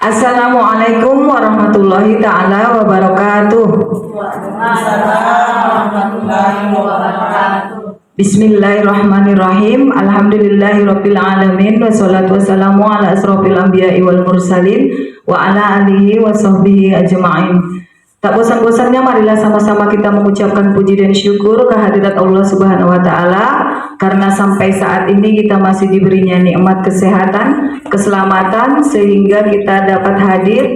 Assalamualaikum warahmatullahi ta'ala wabarakatuh. Bismillahirrahmanirrahim. Alhamdulillahirabbil alamin wassalatu wassalamu ala asrofil anbiya'i wal mursalin wa ala alihi wa sahbihi ajma'in. Tak bosan-bosannya marilah sama-sama kita mengucapkan puji dan syukur kehadirat Allah Subhanahu wa taala karena sampai saat ini kita masih diberinya nikmat kesehatan, keselamatan sehingga kita dapat hadir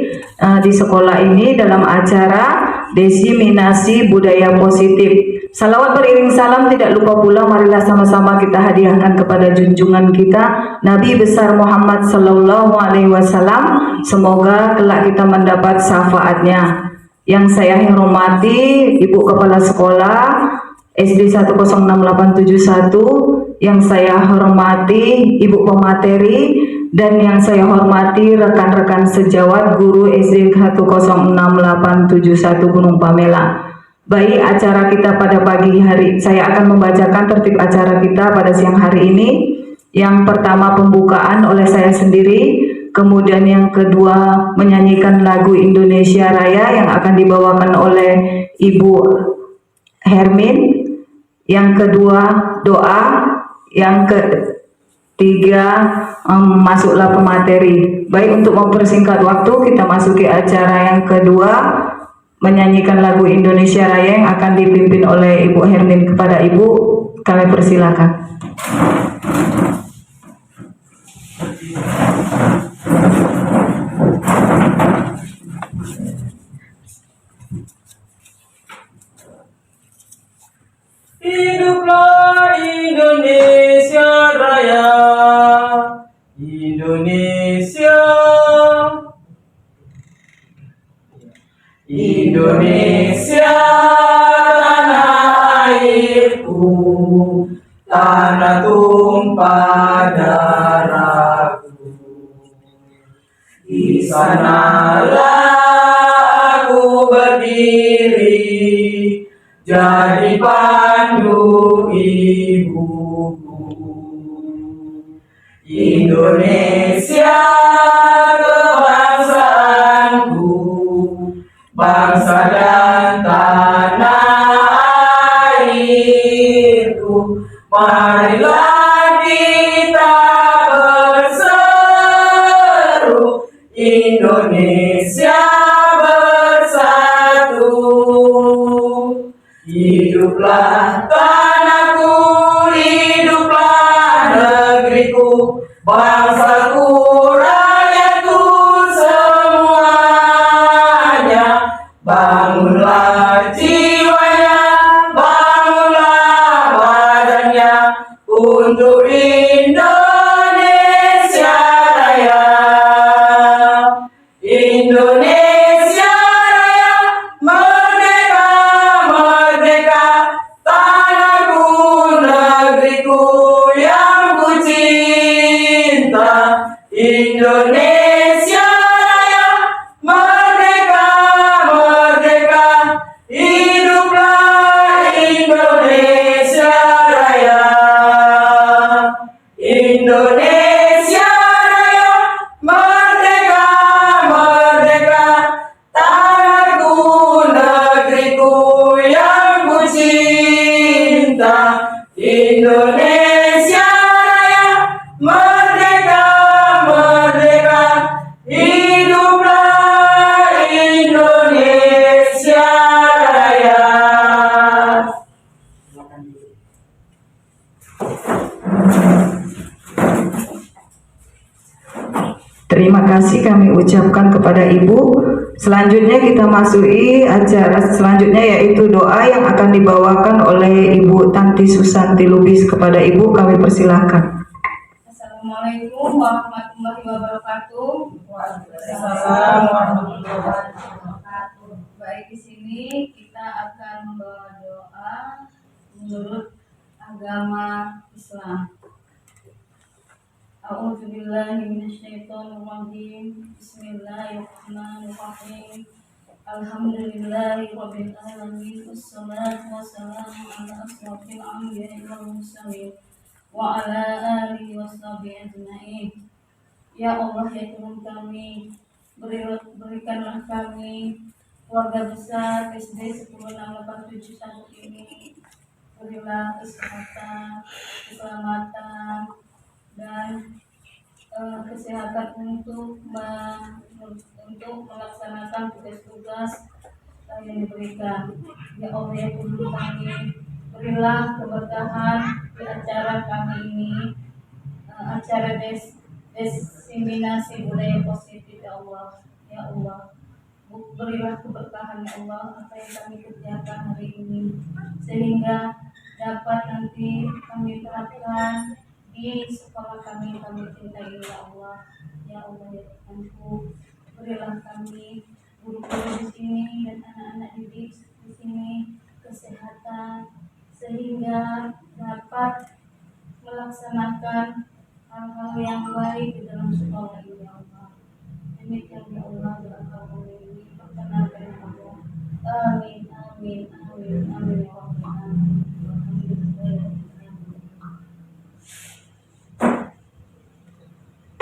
di sekolah ini dalam acara desiminasi budaya positif. Salawat beriring salam tidak lupa pula marilah sama-sama kita hadiahkan kepada junjungan kita Nabi besar Muhammad sallallahu alaihi wasallam. Semoga kelak kita mendapat syafaatnya. Yang saya hormati Ibu Kepala Sekolah SD 106871, yang saya hormati Ibu Pemateri, dan yang saya hormati rekan-rekan sejawat guru SD 106871 Gunung Pamela. Baik, acara kita pada pagi hari, saya akan membacakan tertib acara kita pada siang hari ini. Yang pertama pembukaan oleh saya sendiri, kemudian yang kedua menyanyikan lagu Indonesia Raya yang akan dibawakan oleh Ibu Hermin, yang kedua doa, yang ketiga masuklah pemateri. Baik, untuk mempersingkat waktu kita masuki acara yang kedua, menyanyikan lagu Indonesia Raya yang akan dipimpin oleh Ibu Hermin. Kepada Ibu kami persilakan. Hiduplah Indonesia Raya, Indonesia, Indonesia, tanah airku, tanah tumpah darahku. Di sanalah aku berdiri, jadi pandu ibuku. Indonesia kebangsaanku, bangsa dan tanah airku. Marilah kita berseru, Indonesia bersatu. Hiduplah tanahku, hiduplah negeriku, bangsaku, rakyatku semuanya. Bangunlah jiwanya, bangunlah badannya untuk Indonesia Raya. Indonesia Raya, merdeka, merdeka, tanahku, negeriku yang ku cinta. Indonesia Raya, merdeka, merdeka, hiduplah Indonesia Raya. Indonesia Raya, merdeka, merdeka, tanahku, negeriku yang ku cinta. Indonesia Raya, merdeka, merdeka, hiduplah Indonesia Raya. Terima kasih kami ucapkan kepada Ibu. Selanjutnya kita masuki acara selanjutnya yaitu doa yang akan dibawakan oleh Ibu Tanti Susanti Lubis. Kepada Ibu kami persilahkan. Assalamualaikum warahmatullahi wabarakatuh. Waalaikumsalam warahmatullahi wabarakatuh. Baik, di sini kita akan membawa doa menurut agama Islam. A'udzubillahi minasyaitonirrajim. Bismillahirrahmanirrahim. Alhamdulillahirabbil alamin. Wassalatu wassalamu ala asrofil anbiya'i wal mursalin wa ala alihi washabihi ajmain. Ya Allah, ya Tuhan kami, Berikanlah kami keluarga besar SD 10687 ini, berilah kesehatan, keselamatan, dan kesehatan untuk melaksanakan tugas-tugas yang diberikan. Ya Allah ya Tuhan kami, berilah keberkahan di acara kami ini, acara diseminasi budaya positif ya Allah. Ya Allah, berilah keberkahan ya Allah apa yang kami kerjakan hari ini, sehingga dapat nanti kami terapkan di sekolah kami cintai ya Allah. Ya Allah ya Tuhanku, berilah kami guru-guru di sini dan anak-anak didik di sini kesehatan, sehingga dapat melaksanakan hal-hal yang baik di dalam sekolah ini ya Allah. Demikian ya Allah doa kami ini, perkenankan ya Allah. Amin amin amin amin ya Allah.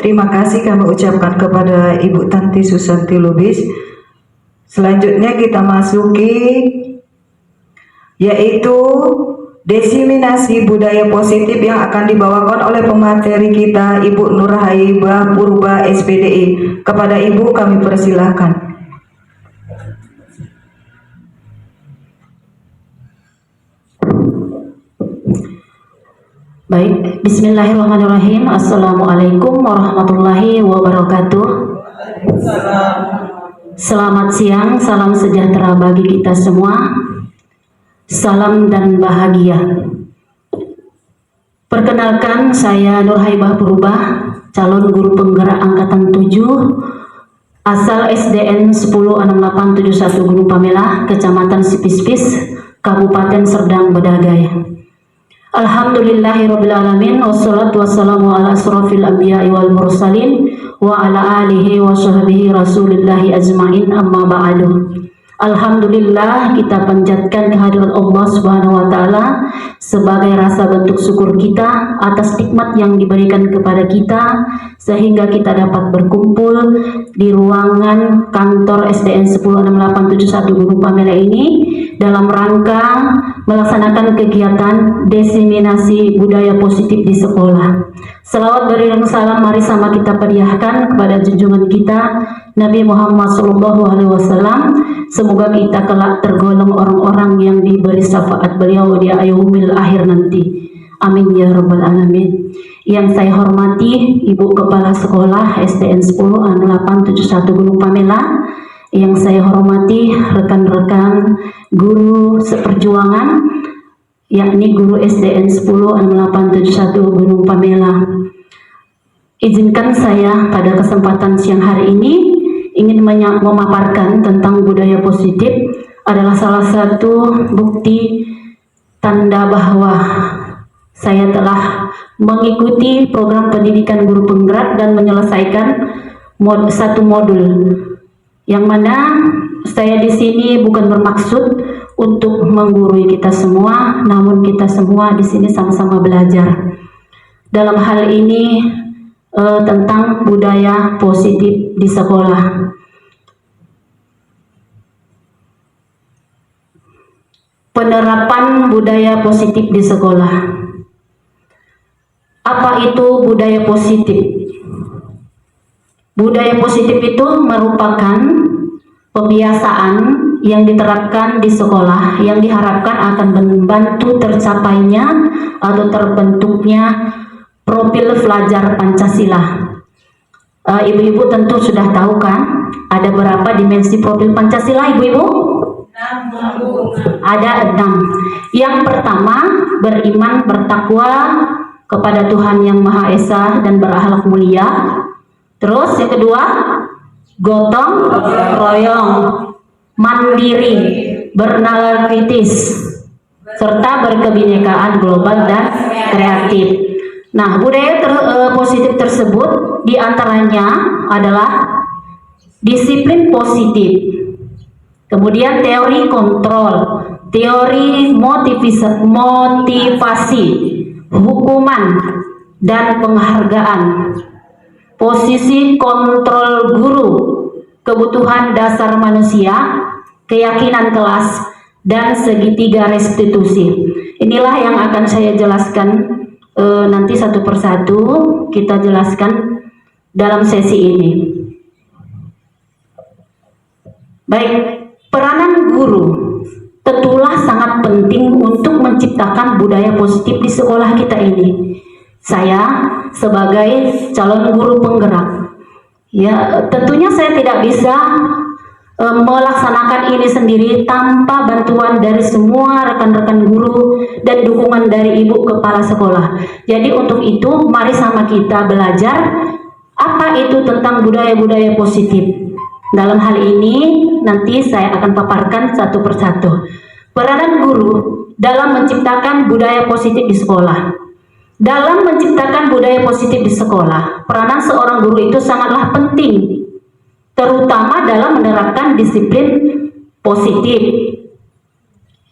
Terima kasih kami ucapkan kepada Ibu Tanti Susanti Lubis. Selanjutnya kita masuki yaitu diseminasi budaya positif yang akan dibawakan oleh pemateri kita Ibu Nurhaibah Purba SPDI. Kepada Ibu kami persilahkan. Baik, bismillahirrahmanirrahim. Assalamualaikum warahmatullahi wabarakatuh. Selamat siang, salam sejahtera bagi kita semua. Salam dan bahagia. Perkenalkan, saya Nurhaibah Purba, calon guru penggerak angkatan 7, asal SDN 106871 Gunung Pamela, Kecamatan Sipispis, Kabupaten Serdang Bedagai. Alhamdulillahirrabbilalamin, wassalatu wassalamu ala asrafil anbiya'i wal mursalin wa ala alihi wa sahbihi rasulillahi ajma'in, amma ba'du. Alhamdulillah, kita panjatkan kehadirat Allah Subhanahu wa Ta'ala sebagai rasa bentuk syukur kita atas nikmat yang diberikan kepada kita, sehingga kita dapat berkumpul di ruangan kantor SDN 106871 Gunung Pamela ini dalam rangka melaksanakan kegiatan diseminasi budaya positif di sekolah. Selawat beriring salam mari sama kita periahkan kepada junjungan kita Nabi Muhammad SAW. Semoga kita kelak tergolong orang-orang yang diberi syafaat beliau di yaumil akhir nanti. Amin ya rabbal alamin. Yang saya hormati Ibu Kepala Sekolah SDN 106871 Gunung Pamela, yang saya hormati rekan-rekan guru seperjuangan, yakni guru SDN 106871 Gunung Pamela. Izinkan saya pada kesempatan siang hari ini ingin memaparkan tentang budaya positif adalah salah satu bukti tanda bahwa saya telah mengikuti program pendidikan guru penggerak dan menyelesaikan satu modul, yang mana saya di sini bukan bermaksud untuk menggurui kita semua, namun kita semua di sini sama-sama belajar dalam hal ini tentang budaya positif di sekolah. Penerapan budaya positif di sekolah. Apa itu budaya positif? Budaya positif itu merupakan kebiasaan yang diterapkan di sekolah yang diharapkan akan membantu tercapainya atau terbentuknya profil pelajar Pancasila. Ibu-ibu tentu sudah tahu kan ada berapa dimensi profil Pancasila, ibu-ibu? Ada 6. Yang pertama, beriman bertakwa kepada Tuhan Yang Maha Esa dan berakhlak mulia. Terus yang kedua, gotong royong, mandiri, bernalar kritis, serta berkebinekaan global dan kreatif. Nah, budaya positif tersebut diantaranya adalah disiplin positif, kemudian teori kontrol, teori motivasi, hukuman, dan penghargaan, posisi kontrol guru, kebutuhan dasar manusia, keyakinan kelas, dan segitiga restitusi. Inilah yang akan saya jelaskan nanti satu persatu kita jelaskan dalam sesi ini. Baik, peranan guru tentulah sangat penting untuk menciptakan budaya positif di sekolah kita ini. Saya sebagai calon guru penggerak, ya tentunya saya tidak bisa melaksanakan ini sendiri tanpa bantuan dari semua rekan-rekan guru dan dukungan dari ibu kepala sekolah. Jadi untuk itu mari sama kita belajar apa itu tentang budaya-budaya positif. Dalam hal ini nanti saya akan paparkan satu persatu. Peranan guru dalam menciptakan budaya positif di sekolah. Dalam menciptakan budaya positif di sekolah, peranan seorang guru itu sangatlah penting, terutama dalam menerapkan disiplin positif.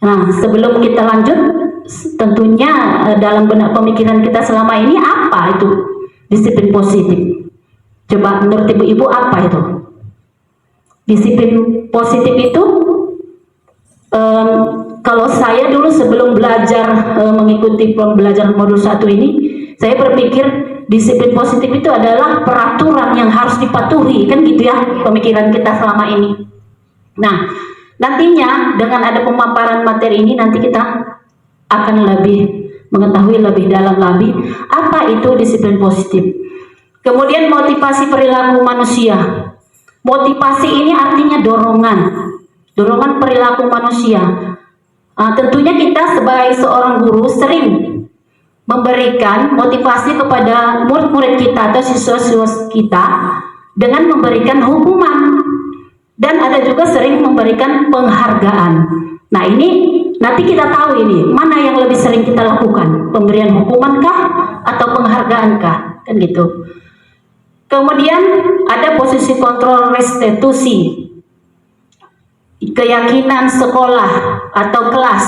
Nah, sebelum kita lanjut, tentunya dalam benak pemikiran kita selama ini apa itu disiplin positif? Coba menurut ibu-ibu apa itu? Disiplin positif itu, kalau saya dulu sebelum belajar mengikuti pembelajaran modul 1 ini, saya berpikir disiplin positif itu adalah peraturan yang harus dipatuhi, kan gitu ya pemikiran kita selama ini. Nah, nantinya dengan ada pemaparan materi ini nanti kita akan lebih mengetahui lebih dalam lagi apa itu disiplin positif. Kemudian motivasi perilaku manusia. Motivasi ini artinya dorongan perilaku manusia. Tentunya kita sebagai seorang guru sering memberikan motivasi kepada murid-murid kita atau siswa-siswa kita dengan memberikan hukuman, dan ada juga sering memberikan penghargaan. Nah, ini nanti kita tahu ini mana yang lebih sering kita lakukan, pemberian hukuman kah atau penghargaan kah, kan gitu. Kemudian ada posisi kontrol restitusi, keyakinan sekolah atau kelas,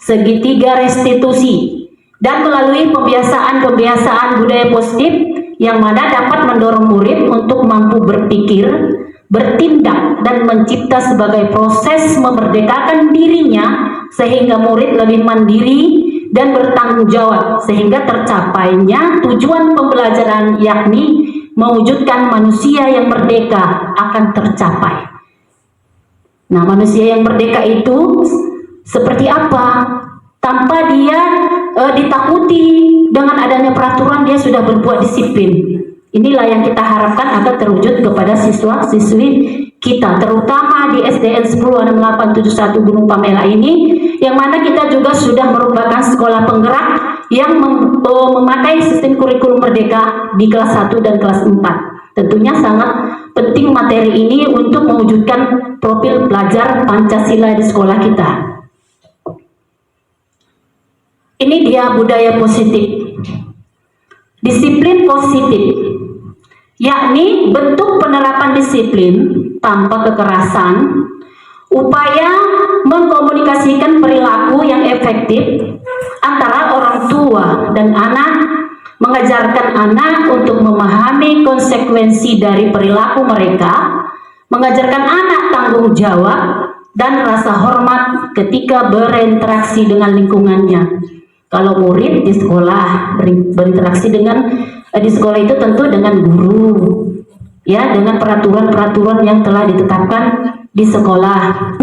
segitiga restitusi, dan melalui pembiasaan budaya positif yang mana dapat mendorong murid untuk mampu berpikir, bertindak, dan mencipta sebagai proses memerdekakan dirinya sehingga murid lebih mandiri dan bertanggung jawab sehingga tercapainya tujuan pembelajaran, yakni mewujudkan manusia yang merdeka akan tercapai. Nah, manusia yang merdeka itu seperti apa? Tanpa dia ditakuti dengan adanya peraturan, dia sudah berbuat disiplin. Inilah yang kita harapkan agar terwujud kepada siswa-siswi kita, terutama di SDN 106871 Gunung Pamela ini, yang mana kita juga sudah merupakan sekolah penggerak yang memakai sistem kurikulum merdeka di kelas 1 dan kelas 4. Tentunya sangat penting materi ini untuk mewujudkan profil pelajar Pancasila di sekolah kita. Ini dia budaya positif. Disiplin positif, yakni bentuk penerapan disiplin tanpa kekerasan, upaya mengkomunikasikan perilaku yang efektif antara orang tua dan anak, mengajarkan anak untuk memahami konsekuensi dari perilaku mereka, mengajarkan anak tanggung jawab dan rasa hormat ketika berinteraksi dengan lingkungannya. Kalau murid di sekolah berinteraksi dengan di sekolah itu tentu dengan guru, ya, dengan peraturan-peraturan yang telah ditetapkan di sekolah.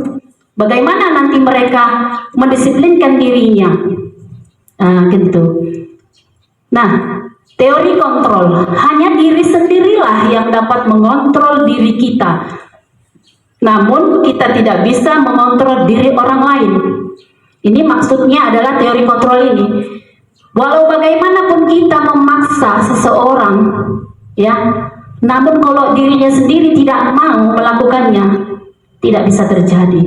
Bagaimana nanti mereka mendisiplinkan dirinya, gitu. Nah, teori kontrol, hanya diri sendirilah yang dapat mengontrol diri kita. Namun kita tidak bisa mengontrol diri orang lain. Ini maksudnya adalah teori kontrol ini. Walau bagaimanapun kita memaksa seseorang, ya, namun kalau dirinya sendiri tidak mau melakukannya, tidak bisa terjadi.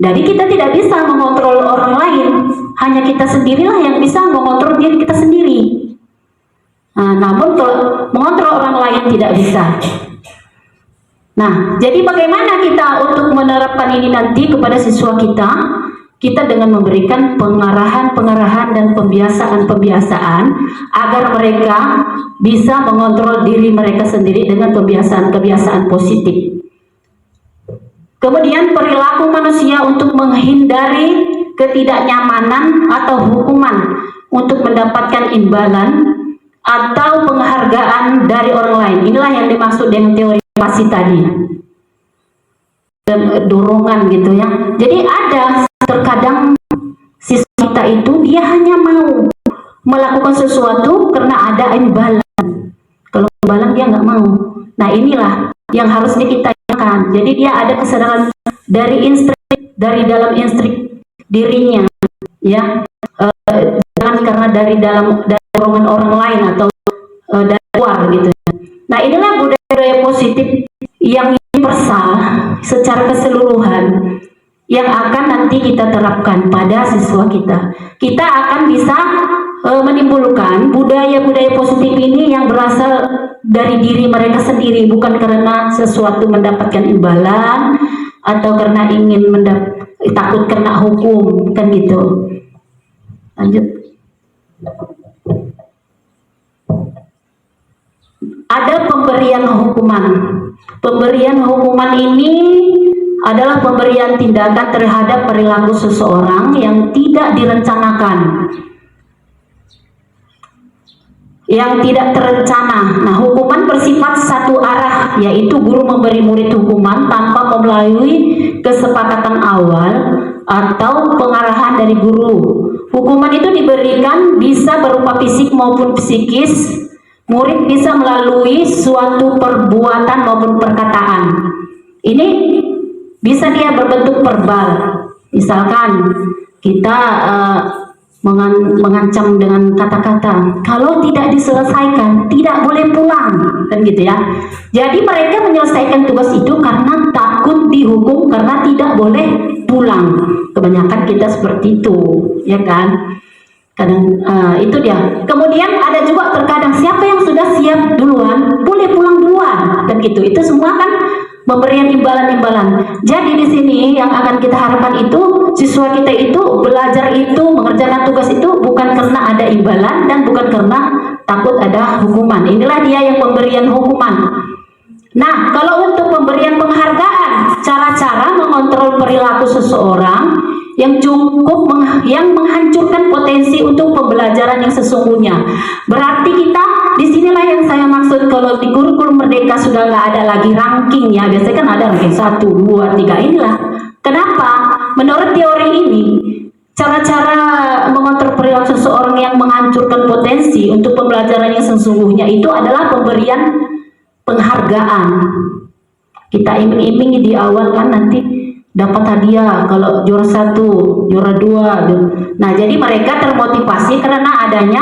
Jadi kita tidak bisa mengontrol orang lain, hanya kita sendirilah yang bisa mengontrol diri kita sendiri. Namun kalau mengontrol orang lain tidak bisa. Nah, jadi bagaimana kita untuk menerapkan ini nanti kepada siswa kita? Kita dengan memberikan pengarahan dan pembiasaan agar mereka bisa mengontrol diri mereka sendiri dengan kebiasaan positif. Kemudian perilaku manusia untuk menghindari ketidaknyamanan atau hukuman untuk mendapatkan imbalan atau penghargaan dari orang lain. Inilah yang dimaksud dengan teori motivasi tadi. Dorongan gitu ya. Jadi ada terkadang siswa kita itu dia hanya mau melakukan sesuatu karena ada imbalan. Kalau imbalan dia nggak mau. Nah inilah yang harusnya kita ingatkan. Jadi dia ada kesadaran dari dalam instrik dirinya, ya. Jangan karena dari dorongan orang lain atau dari luar gitu. Nah inilah budaya positif yang universal secara keseluruhan yang akan nanti kita terapkan pada siswa kita. Kita akan bisa menimbulkan budaya-budaya positif ini yang berasal dari diri mereka sendiri, bukan karena sesuatu mendapatkan imbalan atau karena ingin takut kena hukum, kan gitu. Lanjut. Ada pemberian hukuman. Pemberian hukuman ini adalah pemberian tindakan terhadap perilaku seseorang yang tidak direncanakan, yang tidak terencana. Nah, hukuman bersifat satu arah, yaitu guru memberi murid hukuman tanpa melalui kesepakatan awal atau pengarahan dari guru. Hukuman itu diberikan bisa berupa fisik maupun psikis. Murid bisa melalui suatu perbuatan maupun perkataan. Ini bisa dia berbentuk verbal. Misalkan kita mengancam dengan kata-kata, kalau tidak diselesaikan tidak boleh pulang, kan gitu ya. Jadi mereka menyelesaikan tugas itu karena takut dihukum karena tidak boleh pulang. Kebanyakan kita seperti itu, ya kan. Kadang itu dia. Kemudian ada juga terkadang siapa yang sudah siap duluan boleh pulang duluan, kan gitu. Itu semua kan pemberian imbalan-imbalan. Jadi di sini yang akan kita harapkan itu siswa kita itu belajar itu mengerjakan tugas itu bukan karena ada imbalan dan bukan karena takut ada hukuman. Inilah dia yang pemberian hukuman. Nah, kalau untuk pemberian penghargaan, cara-cara mengontrol perilaku seseorang yang yang menghancurkan potensi untuk pembelajaran yang sesungguhnya. Berarti kita disinilah yang saya maksud kalau di kurikulum Merdeka sudah nggak ada lagi ranking ya. Biasanya kan ada ranking 1, 2, 3 inilah. Kenapa? Menurut teori ini cara-cara mengontrol perilaku seseorang yang menghancurkan potensi untuk pembelajaran yang sesungguhnya itu adalah pemberian penghargaan. Kita iming-imingi di awal kan nanti dapat hadiah kalau juara 1, juara 2. Nah, jadi mereka termotivasi karena adanya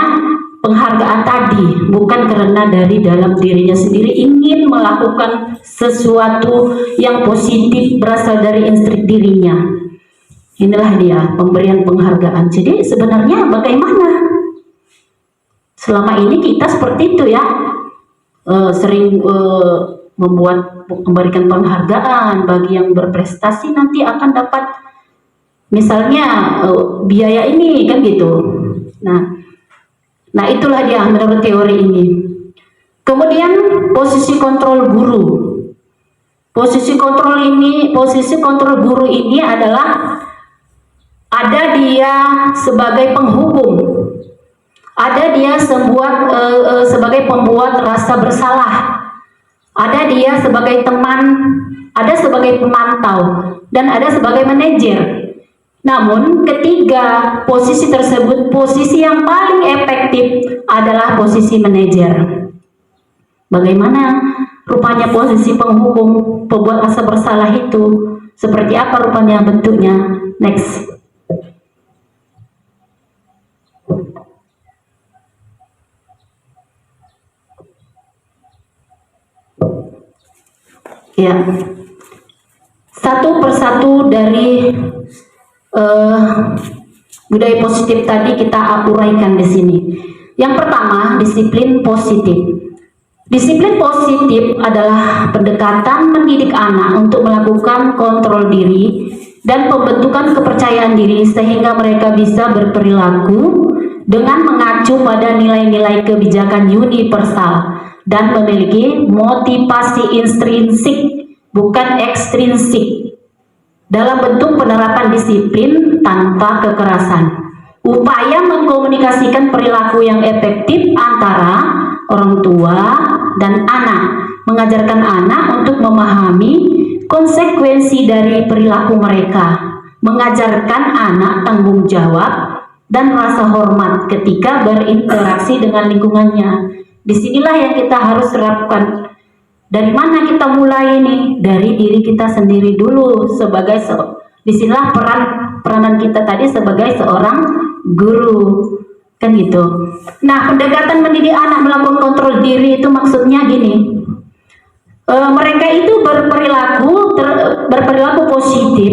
penghargaan tadi, bukan karena dari dalam dirinya sendiri ingin melakukan sesuatu yang positif berasal dari instrik dirinya. Inilah dia pemberian penghargaan. Jadi sebenarnya bagaimana? Selama ini kita seperti itu ya, sering memberikan penghargaan bagi yang berprestasi, nanti akan dapat misalnya biaya ini kan gitu. Nah itulah dia menurut teori ini. Kemudian posisi kontrol guru. Posisi kontrol guru ini adalah ada dia sebagai penghukum, ada dia sebagai pembuat rasa bersalah. Ada dia sebagai teman, ada sebagai pemantau, dan ada sebagai manajer. Namun ketiga posisi tersebut, posisi yang paling efektif adalah posisi manajer. Bagaimana rupanya posisi penghukum, pembuat rasa bersalah itu? Seperti apa rupanya bentuknya? Next. Ya, satu persatu dari budaya positif tadi kita uraikan di sini. Yang pertama, disiplin positif. Disiplin positif adalah pendekatan mendidik anak untuk melakukan kontrol diri dan pembentukan kepercayaan diri sehingga mereka bisa berperilaku dengan mengacu pada nilai-nilai kebijakan universal dan memiliki motivasi intrinsik bukan ekstrinsik, dalam bentuk penerapan disiplin tanpa kekerasan. Upaya mengkomunikasikan perilaku yang efektif antara orang tua dan anak, mengajarkan anak untuk memahami konsekuensi dari perilaku mereka, mengajarkan anak tanggung jawab dan rasa hormat ketika berinteraksi dengan lingkungannya. Disinilah yang kita harus terapkan. Dari mana kita mulai ini? Dari diri kita sendiri dulu sebagai disinilah peranan kita tadi sebagai seorang guru, kan gitu. Nah, pendekatan mendidik anak melakukan kontrol diri itu maksudnya gini. Mereka itu berperilaku positif.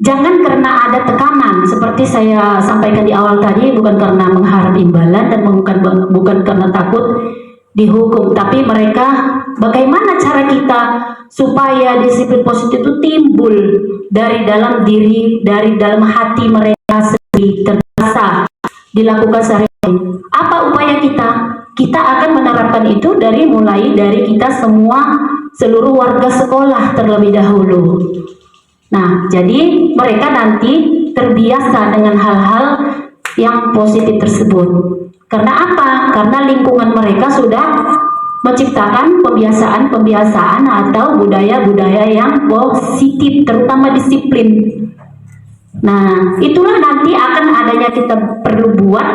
Jangan karena ada tekanan, seperti saya sampaikan di awal tadi, bukan karena mengharap imbalan dan bukan karena takut dihukum, tapi mereka bagaimana cara kita supaya disiplin positif itu timbul dari dalam diri, dari dalam hati mereka sendiri, terasa dilakukan sehari-hari. Apa upaya kita? Kita akan menerapkan itu mulai dari kita semua, seluruh warga sekolah terlebih dahulu. Nah, jadi mereka nanti terbiasa dengan hal-hal yang positif tersebut. Karena apa? Karena lingkungan mereka sudah menciptakan pembiasaan atau budaya-budaya yang positif, terutama disiplin. Nah, itulah nanti akan adanya kita perlu buat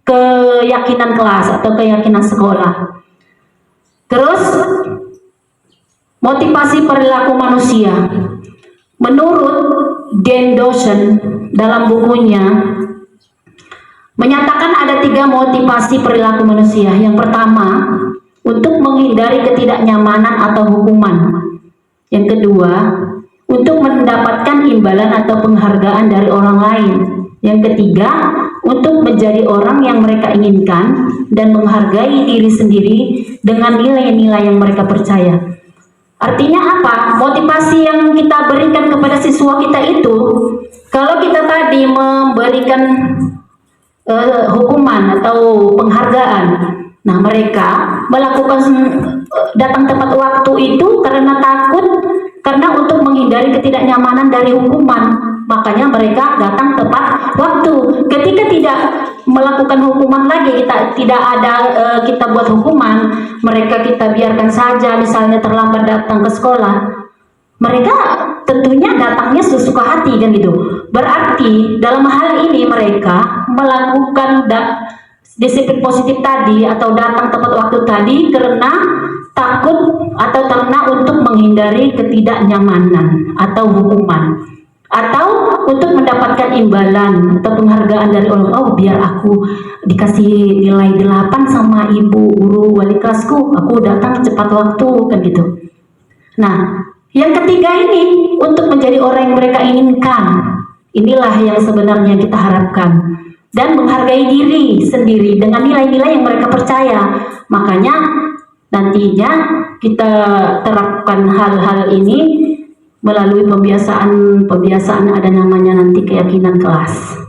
keyakinan kelas atau keyakinan sekolah. Terus motivasi perilaku manusia. Menurut Dan Dawson dalam bukunya menyatakan ada 3 motivasi perilaku manusia. Yang pertama, untuk menghindari ketidaknyamanan atau hukuman. Yang kedua, untuk mendapatkan imbalan atau penghargaan dari orang lain. Yang ketiga, untuk menjadi orang yang mereka inginkan dan menghargai diri sendiri dengan nilai-nilai yang mereka percaya. Artinya apa? Motivasi yang kita berikan kepada siswa kita itu, kalau kita tadi memberikan hukuman atau penghargaan, nah mereka melakukan datang tepat waktu itu karena takut, karena untuk menghindari ketidaknyamanan dari hukuman, makanya mereka datang tepat waktu. Ketika tidak melakukan hukuman lagi, kita buat hukuman, mereka kita biarkan saja, misalnya terlambat datang ke sekolah, mereka tentunya datangnya sesuka hati, kan gitu. Berarti dalam hal ini mereka melakukan disiplin positif tadi atau datang tepat waktu tadi karena takut atau karena untuk menghindari ketidaknyamanan atau hukuman, atau untuk mendapatkan imbalan atau penghargaan dari orang. Oh, biar aku dikasih nilai 8 sama ibu guru wali kelasku, aku datang cepat waktu, kan gitu. Nah, yang ketiga ini untuk menjadi orang yang mereka inginkan. Inilah yang sebenarnya kita harapkan, dan menghargai diri sendiri dengan nilai-nilai yang mereka percaya. Makanya nantinya kita terapkan hal-hal ini melalui pembiasaan ada namanya nanti keyakinan kelas.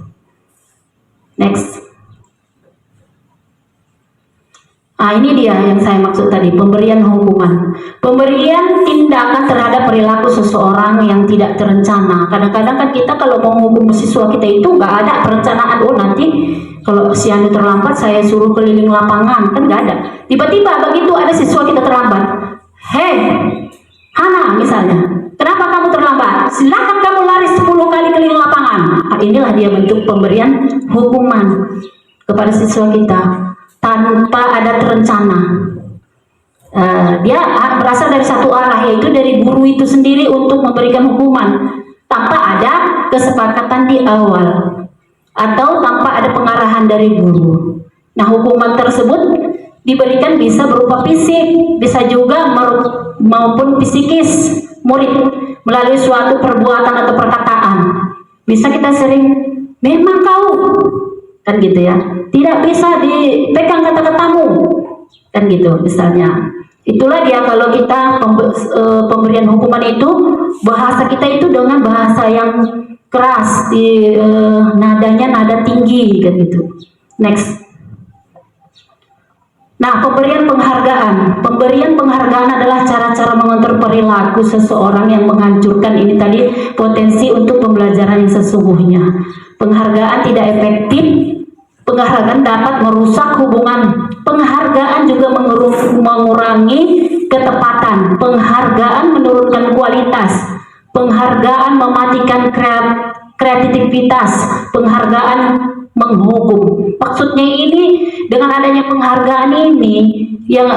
Next. Ini dia yang saya maksud tadi, pemberian hukuman. Pemberian tindakan terhadap perilaku seseorang yang tidak terencana. Kadang-kadang kan kita kalau mau menghukum siswa kita itu nggak ada perencanaan. Oh, nanti kalau si Anu terlambat saya suruh keliling lapangan, kan nggak ada. Tiba-tiba begitu ada siswa kita terlambat, hei Hana misalnya, kenapa kamu terlambat? Silakan kamu lari 10 kali keliling lapangan. Inilah dia bentuk pemberian hukuman kepada siswa kita tanpa ada terencana. Dia berasal dari satu arah, yaitu dari guru itu sendiri untuk memberikan hukuman tanpa ada kesepakatan di awal atau tanpa ada pengarahan dari guru. Nah, hukuman tersebut diberikan bisa berupa fisik, bisa juga maupun psikis murid melalui suatu perbuatan atau perkataan. Bisa kita sering, memang kau, kan gitu ya, tidak bisa dipegang kata-katamu, kan gitu misalnya. Itulah dia kalau kita pemberian hukuman itu, bahasa kita itu dengan bahasa yang keras, nadanya nada tinggi, kan gitu. Next. Nah, pemberian penghargaan adalah cara-cara mengontrol perilaku seseorang yang menghancurkan ini tadi potensi untuk pembelajaran yang sesungguhnya. Penghargaan tidak efektif, penghargaan dapat merusak hubungan, penghargaan juga mengurangi ketepatan, penghargaan menurunkan kualitas, penghargaan mematikan kreativitas, penghargaan menghukum. Maksudnya ini dengan adanya penghargaan ini yang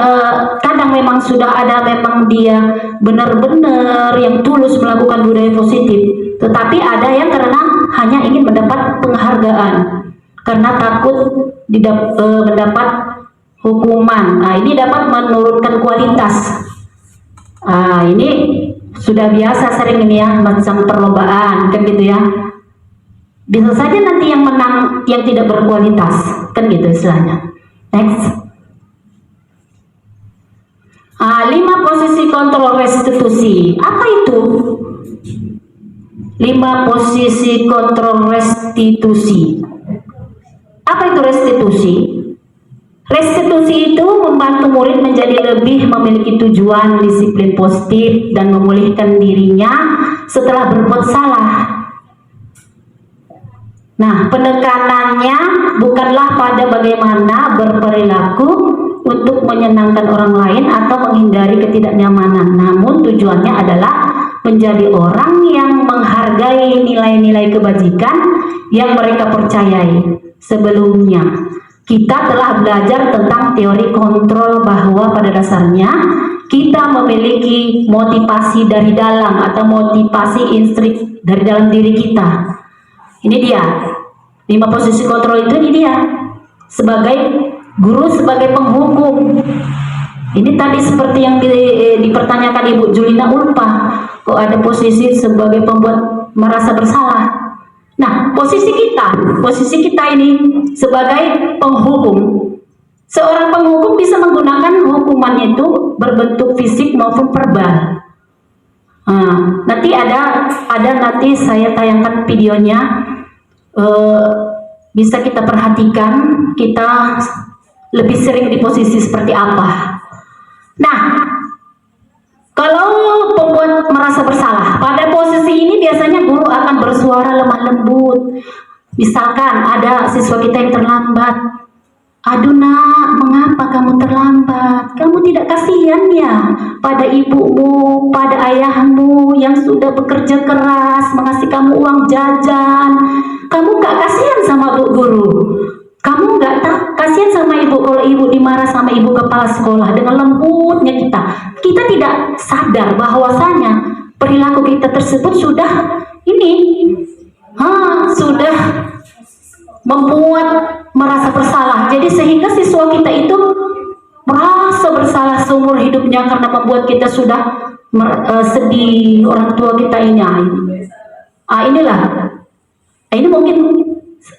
kadang memang sudah ada, memang dia benar-benar yang tulus melakukan budaya positif, tetapi ada yang karena hanya ingin mendapat penghargaan karena takut mendapat hukuman. Nah, ini dapat menurunkan kualitas. Ini sudah biasa sering ini ya, macam perlombaan kan gitu ya. Bisa saja nanti yang menang yang tidak berkualitas, kan gitu istilahnya. Next. 5 posisi kontrol restitusi. Apa itu? 5 posisi kontrol restitusi. Apa itu restitusi? Restitusi itu membantu murid menjadi lebih memiliki tujuan, disiplin positif, dan memulihkan dirinya setelah berbuat salah. Nah, penekanannya bukanlah pada bagaimana berperilaku untuk menyenangkan orang lain atau menghindari ketidaknyamanan, namun tujuannya adalah menjadi orang yang menghargai nilai-nilai kebajikan yang mereka percayai. Sebelumnya, kita telah belajar tentang teori kontrol bahwa pada dasarnya kita memiliki motivasi dari dalam atau motivasi instrik dari dalam diri kita. Ini dia 5 posisi kontrol itu. Ini dia sebagai guru, sebagai penghukum. Ini tadi seperti yang dipertanyakan Ibu Julina Ulfa, kok ada posisi sebagai pembuat merasa bersalah. Nah, posisi kita ini sebagai penghukum. Seorang penghukum bisa menggunakan hukumannya itu berbentuk fisik maupun verbal. Nanti ada nanti saya tayangkan videonya. Bisa kita perhatikan kita lebih sering di posisi seperti apa. Nah, kalau pembuat merasa bersalah, pada posisi ini biasanya guru akan bersuara lemah lembut. Misalkan ada siswa kita yang terlambat. Aduh nak, mengapa kamu terlambat? Kamu tidak kasihan ya pada ibumu, pada ayahmu yang sudah bekerja keras mengasih kamu uang jajan. Kamu gak kasihan sama bu guru? Kamu gak kasihan sama ibu kalau ibu dimarah sama ibu kepala sekolah? Dengan lembutnya kita tidak sadar bahwasanya perilaku kita tersebut sudah sudah membuat merasa bersalah. Jadi sehingga siswa kita itu merasa bersalah seumur hidupnya karena membuat kita sudah sedih, orang tua kita ini. Ini mungkin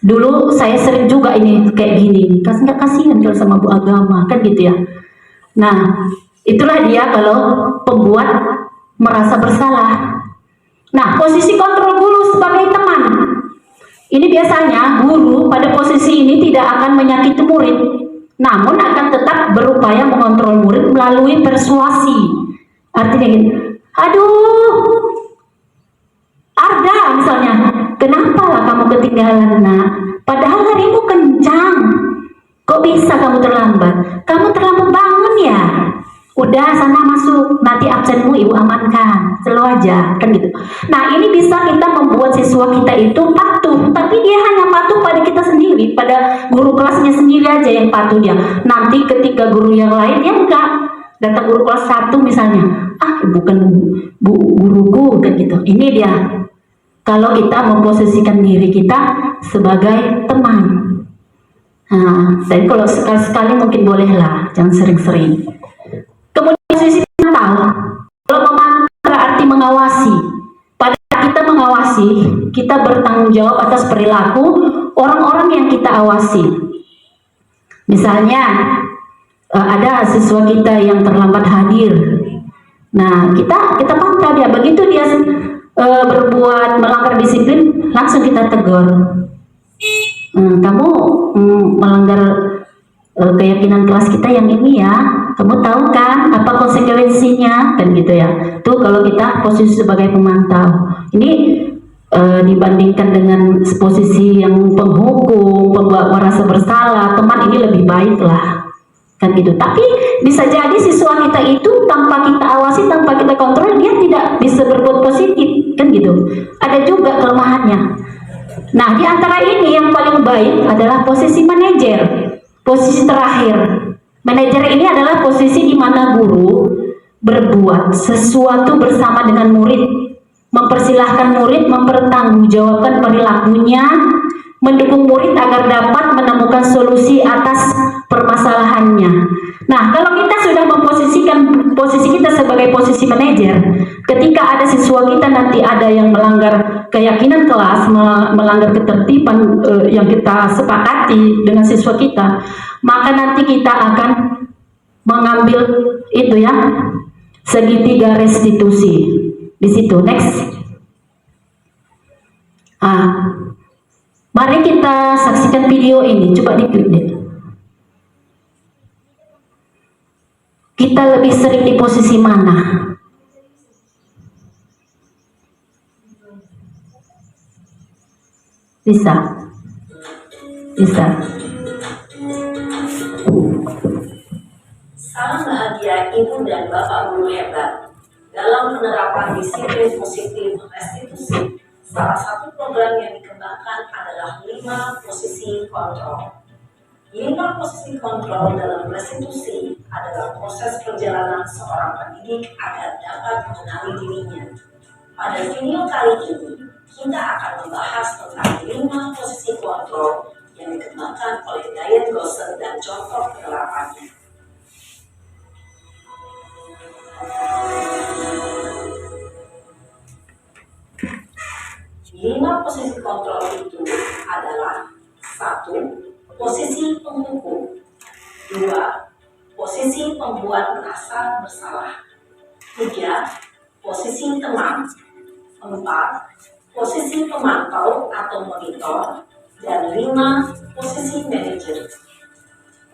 dulu saya sering juga ini kayak gini, nggak kasihan kalau sama bu agama kan gitu ya. Nah, itulah dia kalau pembuat merasa bersalah. Nah, posisi kontrol guru sebagai teman. Ini biasanya guru pada posisi ini tidak akan menyakiti murid, namun akan tetap berupaya mengontrol murid melalui persuasi. Artinya gini, aduh, Arda misalnya, kenapa lah kamu ketinggalan nak? Padahal harimu kencang, kok bisa kamu terlambat? Kamu terlambat bangun ya? Udah sana masuk, nanti absenmu ibu amankan, selalu aja kan gitu. Nah, ini bisa kita membuat siswa kita itu patuh, tapi dia hanya patuh pada kita sendiri, pada guru kelasnya sendiri aja yang patuh dia. Nanti ketika guru yang lain ya enggak, datang guru kelas 1 misalnya, bukan guruku kan gitu. Ini dia kalau kita memposisikan diri kita sebagai teman. Nah, jadi kalau sekali-sekali mungkin bolehlah, jangan sering-sering. Kemudian posisi memantau. Kalau memantau berarti mengawasi. Pada kita mengawasi, kita bertanggung jawab atas perilaku orang-orang yang kita awasi. Misalnya ada siswa kita yang terlambat hadir. Nah, kita pantau dia. Begitu dia berbuat melanggar disiplin, langsung kita tegur. Kamu melanggar keyakinan kelas kita yang ini ya, kamu tahu kan apa konsekuensinya kan gitu ya. Tuh kalau kita posisi sebagai pemantau ini dibandingkan dengan posisi yang penghukum, pembuat merasa bersalah, teman ini lebih baik lah kan gitu. Tapi bisa jadi siswa kita itu tanpa kita awasi, tanpa kita kontrol, dia tidak bisa berbuat positif kan gitu. Ada juga kelemahannya. Nah, di antara ini yang paling baik adalah posisi manajer. Posisi terakhir, manajer ini adalah posisi di mana guru berbuat sesuatu bersama dengan murid, mempersilahkan murid mempertanggungjawabkan perilakunya, mendukung murid agar dapat menemukan solusi atas permasalahannya. Nah, kalau kita sudah memposisikan posisi kita sebagai posisi manajer, ketika ada siswa kita nanti ada yang melanggar keyakinan kelas, melanggar ketertiban yang kita sepakati dengan siswa kita, maka nanti kita akan mengambil itu ya, segitiga restitusi. Di situ, next. Mari kita saksikan video ini, coba diklik deh. Kita lebih sering di posisi mana? Bisa? Bisa. Salam bahagia Ibu dan Bapak Guru hebat. Dalam penerapan disiplin positif restitusi, salah satu program yang dikembangkan adalah 5 posisi kontrol. 5 posisi kontrol dalam restitusi adalah proses perjalanan seorang pendidik agar dapat mengenali dirinya. Pada video kali ini, kita akan membahas tentang 5 posisi kontrol yang dikembangkan oleh Diane Gosser dan contoh penerapannya. 5 posisi kontrol itu adalah 1. Posisi penghukum, 2. Posisi pembuat merasa bersalah, 3. Posisi teman, 4. Posisi pemantau atau monitor, dan 5. Posisi manajer.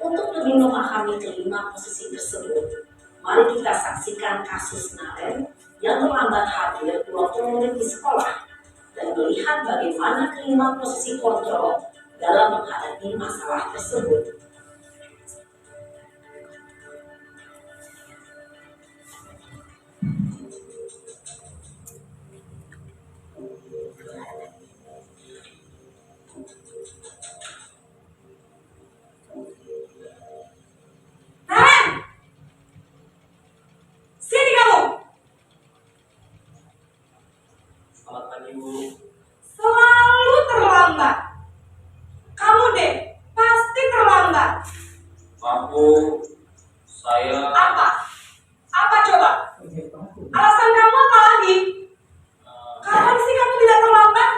Untuk lebih memahami kelima posisi tersebut, mari kita saksikan kasus Naren yang terlambat hadir waktu murid di sekolah dan melihat bagaimana kelima posisi kontrol dalam menghadapi masalah tersebut. Naren! Sini kamu! Selamat pagi, Bu. Selalu terlambat. Kamu deh, pasti terlambat. Maaf, Bu. Saya Apa? Apa coba? Alasan kamu apa lagi? Kapan sih kamu tidak terlambat?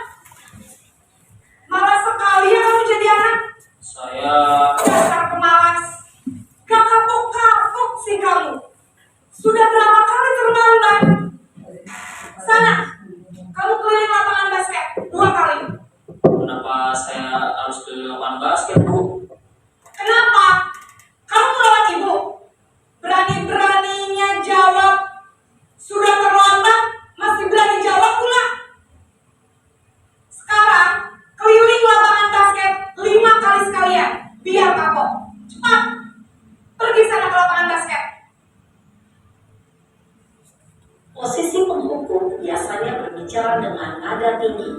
Malas sekali ya kamu jadi anak. saya Dasar pemalas. Gak kapok-kapok sih kamu. Sudah berapa kali terlambat? Sana, kamu keliling lapangan basket 2 kali. kenapa saya harus ke lapangan basket, Bu? Kenapa? Kamu melawan ibu. Berani-beraninya jawab. Sudah terlambat, masih berani jawab pula. Sekarang, keliling lapangan basket 5 kali sekalian. Biar kapok. Cepat. Pergi sana ke lapangan basket. Posisi penghukum biasanya berbicara dengan nada tinggi,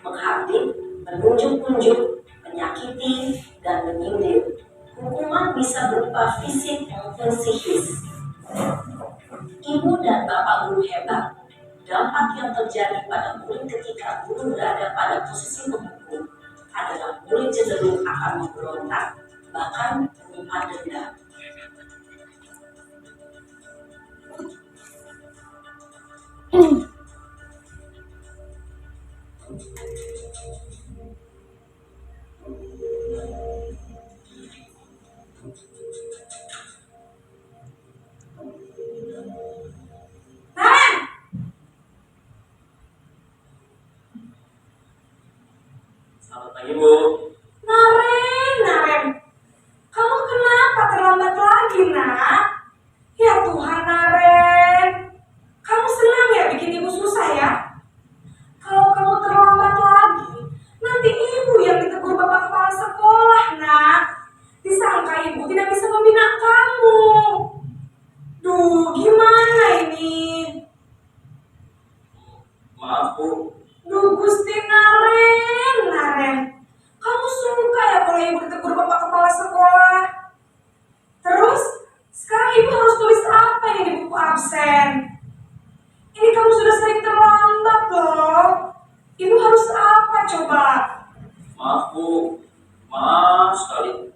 menghardik, menunjuk-nunjuk, menyakiti, dan menyindir. Hukuman bisa berupa fisik maupun psikis. Ibu dan Bapak Guru hebat, dampak yang terjadi pada murid ketika guru berada pada posisi penghukum adalah murid cenderung akan memberontak, bahkan menyimpan dendam. Naren! Selamat pagi, Bu. Naren, Naren. Kamu kenapa Maaf Bu. Duh Gusti Naren. Kamu suka ya kalau ibu ditegur bapak kepala sekolah? Terus, sekarang ibu harus tulis apa ini di buku absen? Ini kamu sudah sering terlambat loh. Ibu harus apa coba? Maaf Bu. Maaf sekali.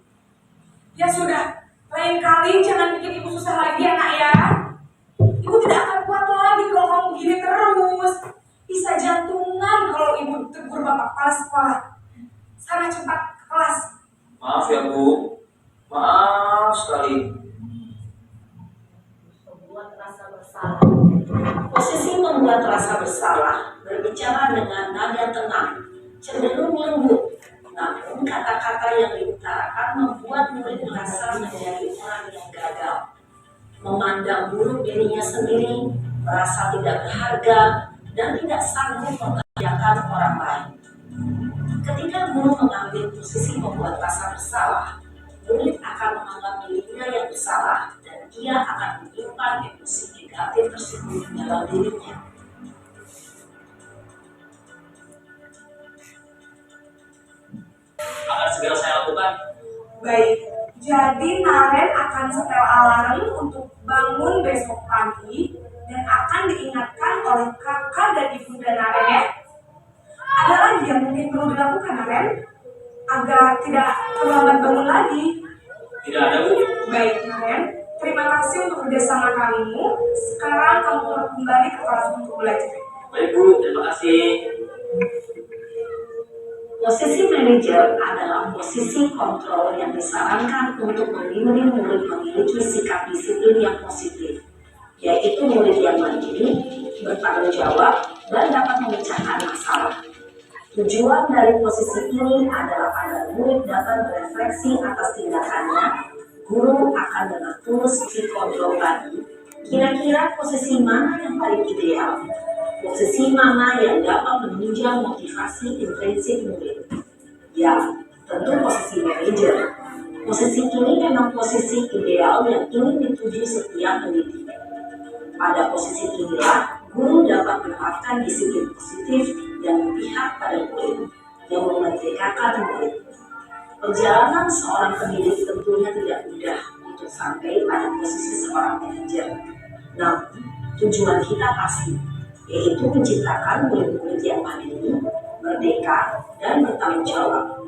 Ya sudah, lain kali jangan bikin ibu susah lagi ya nak ya. Ibu tidak akan kuat lagi kalau kamu begini terus. Bisa jantungan kalau ibu tegur bapak kepala sekolah. Sana cepat ke kelas. Maaf ya Bu. Maaf sekali. Membuat rasa bersalah. Posisi membuat rasa bersalah berbicara dengan nada tenang, cenderung lembut. Namun kata-kata yang diutarakan membuat murid merasa menjadi orang yang gagal, memandang buruk dirinya sendiri, merasa tidak berharga, dan tidak sanggup membahagiakan orang lain. Ketika guru mengambil posisi membuat rasa bersalah, murid akan menganggap dirinya yang bersalah dan ia akan menyimpan emosi negatif tersebut dalam dirinya. Akan segera saya lakukan. Baik, jadi Naren akan setel alarm untuk bangun besok pagi dan akan diingatkan oleh kakak dan ibunda Naren ya. Ada lagi yang mungkin perlu dilakukan Naren agar tidak terlambat bangun lagi? Tidak ada Bu. Baik Naren, terima kasih untuk kerjasama kamu. Sekarang kamu turun kembali ke kelas untuk belajar. Baik Bu, terima kasih. Posisi manajer adalah posisi kontrol yang disarankan untuk membimbing murid memiliki sikap disiplin yang positif, yaitu murid yang mandiri, bertanggung jawab, dan dapat memecahkan masalah. Tujuan dari posisi ini adalah agar murid dapat berefleksi atas tindakannya. Guru akan dengan tulus kontrol tadi, kira-kira posisi mana yang paling ideal? Posisi mana yang dapat menunjang motivasi intrinsik murid? Ya, tentu posisi manajer. Posisi ini memang posisi ideal yang ingin dituju setiap pendidik. Pada posisi inilah, guru dapat menerapkan disiplin positif dan memihak pada murid, yang memerdekakan murid. Perjalanan seorang pendidik tentunya tidak mudah untuk sampai pada posisi seorang manajer. Namun, tujuan kita pasti, yaitu menciptakan murid-murid yang mandiri, merdeka, dan bertanggung jawab.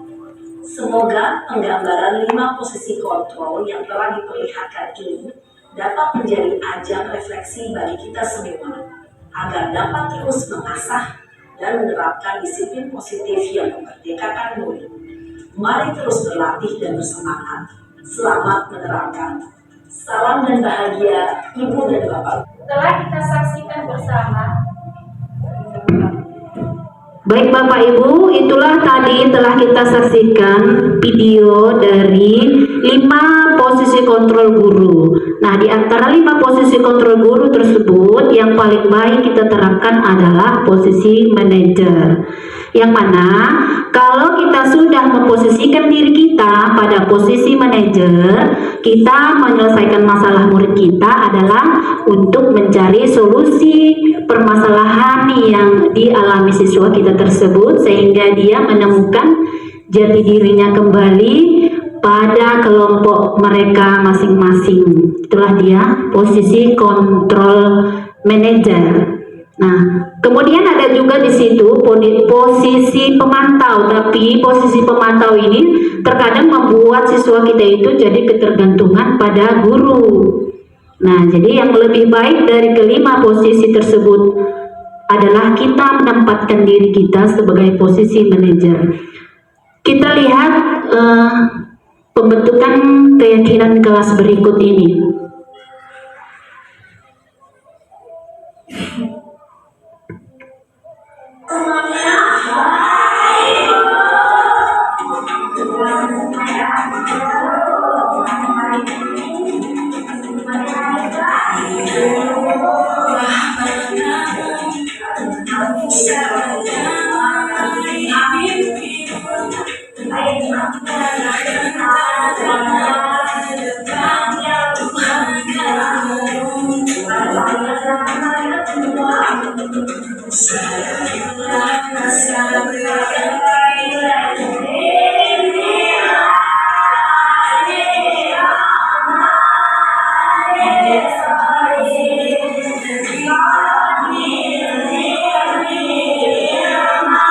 Semoga penggambaran 5 posisi kontrol yang telah diperlihatkan ini dapat menjadi ajang refleksi bagi kita semua, agar dapat terus mengasah dan menerapkan disiplin positif yang memerdekakan murid. Mari terus berlatih dan bersemangat. Selamat menerapkan. Salam dan bahagia, Ibu dan Bapak. Telah kita saksikan bersama. Baik Bapak Ibu, itulah tadi telah kita saksikan video dari 5 posisi kontrol guru. Nah, di antara 5 posisi kontrol guru tersebut, yang paling baik kita terapkan adalah posisi manajer. Yang mana kalau kita sudah memposisikan diri kita pada posisi manajer, kita menyelesaikan masalah murid kita adalah untuk mencari solusi permasalahan yang dialami siswa kita tersebut, sehingga dia menemukan jati dirinya kembali pada kelompok mereka masing-masing. Itulah dia posisi kontrol manajer. Nah, kemudian ada juga di situ posisi pemantau, tapi posisi pemantau ini terkadang membuat siswa kita itu jadi ketergantungan pada guru. Nah, jadi yang lebih baik dari kelima posisi tersebut adalah kita menempatkan diri kita sebagai posisi manajer. Kita lihat pembentukan keyakinan kelas berikut ini.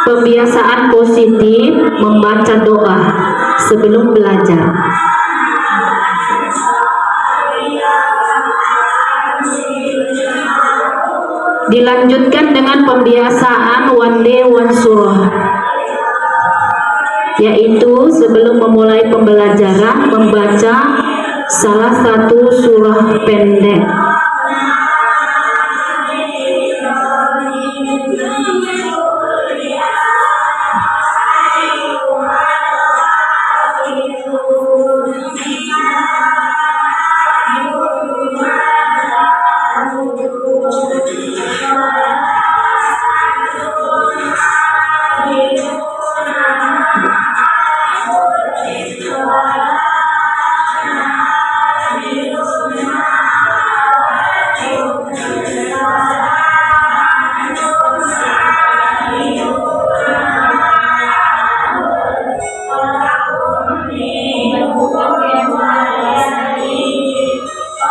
Pembiasaan positif membaca doa sebelum belajar. Dilanjutkan dengan pembiasaan one day one surah, yaitu sebelum memulai pembelajaran membaca salah satu surah pendek.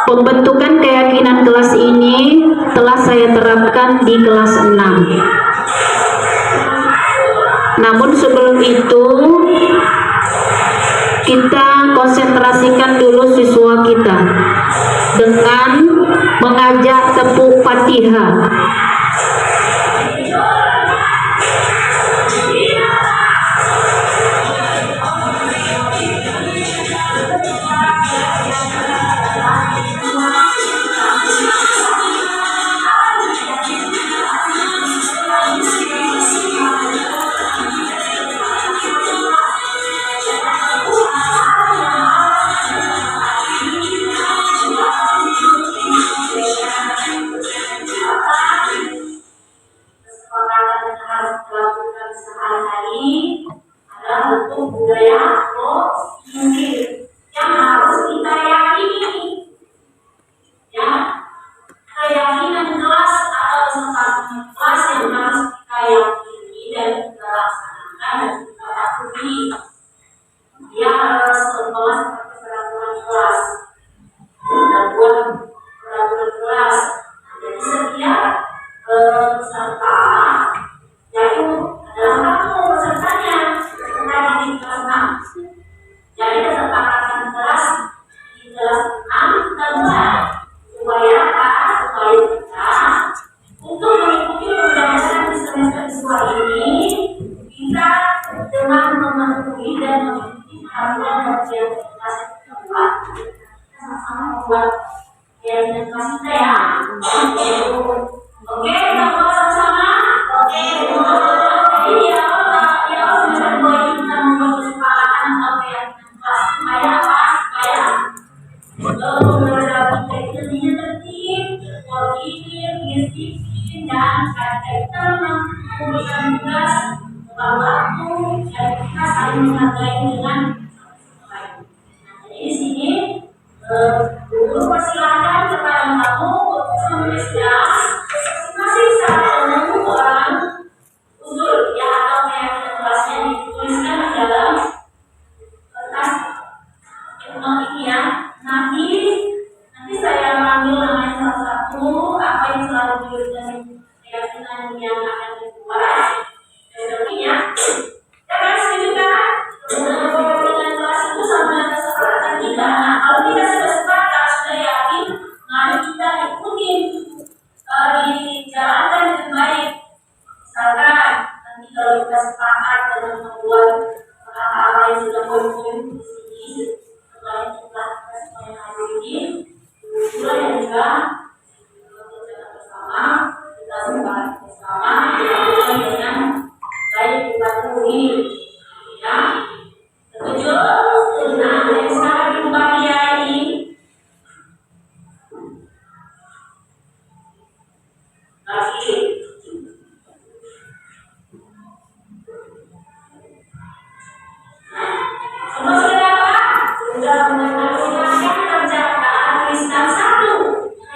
Pembentukan keyakinan kelas ini telah saya terapkan di kelas 6. Namun sebelum itu, kita konsentrasikan dulu siswa kita dengan mengajak tepuk Fatihah.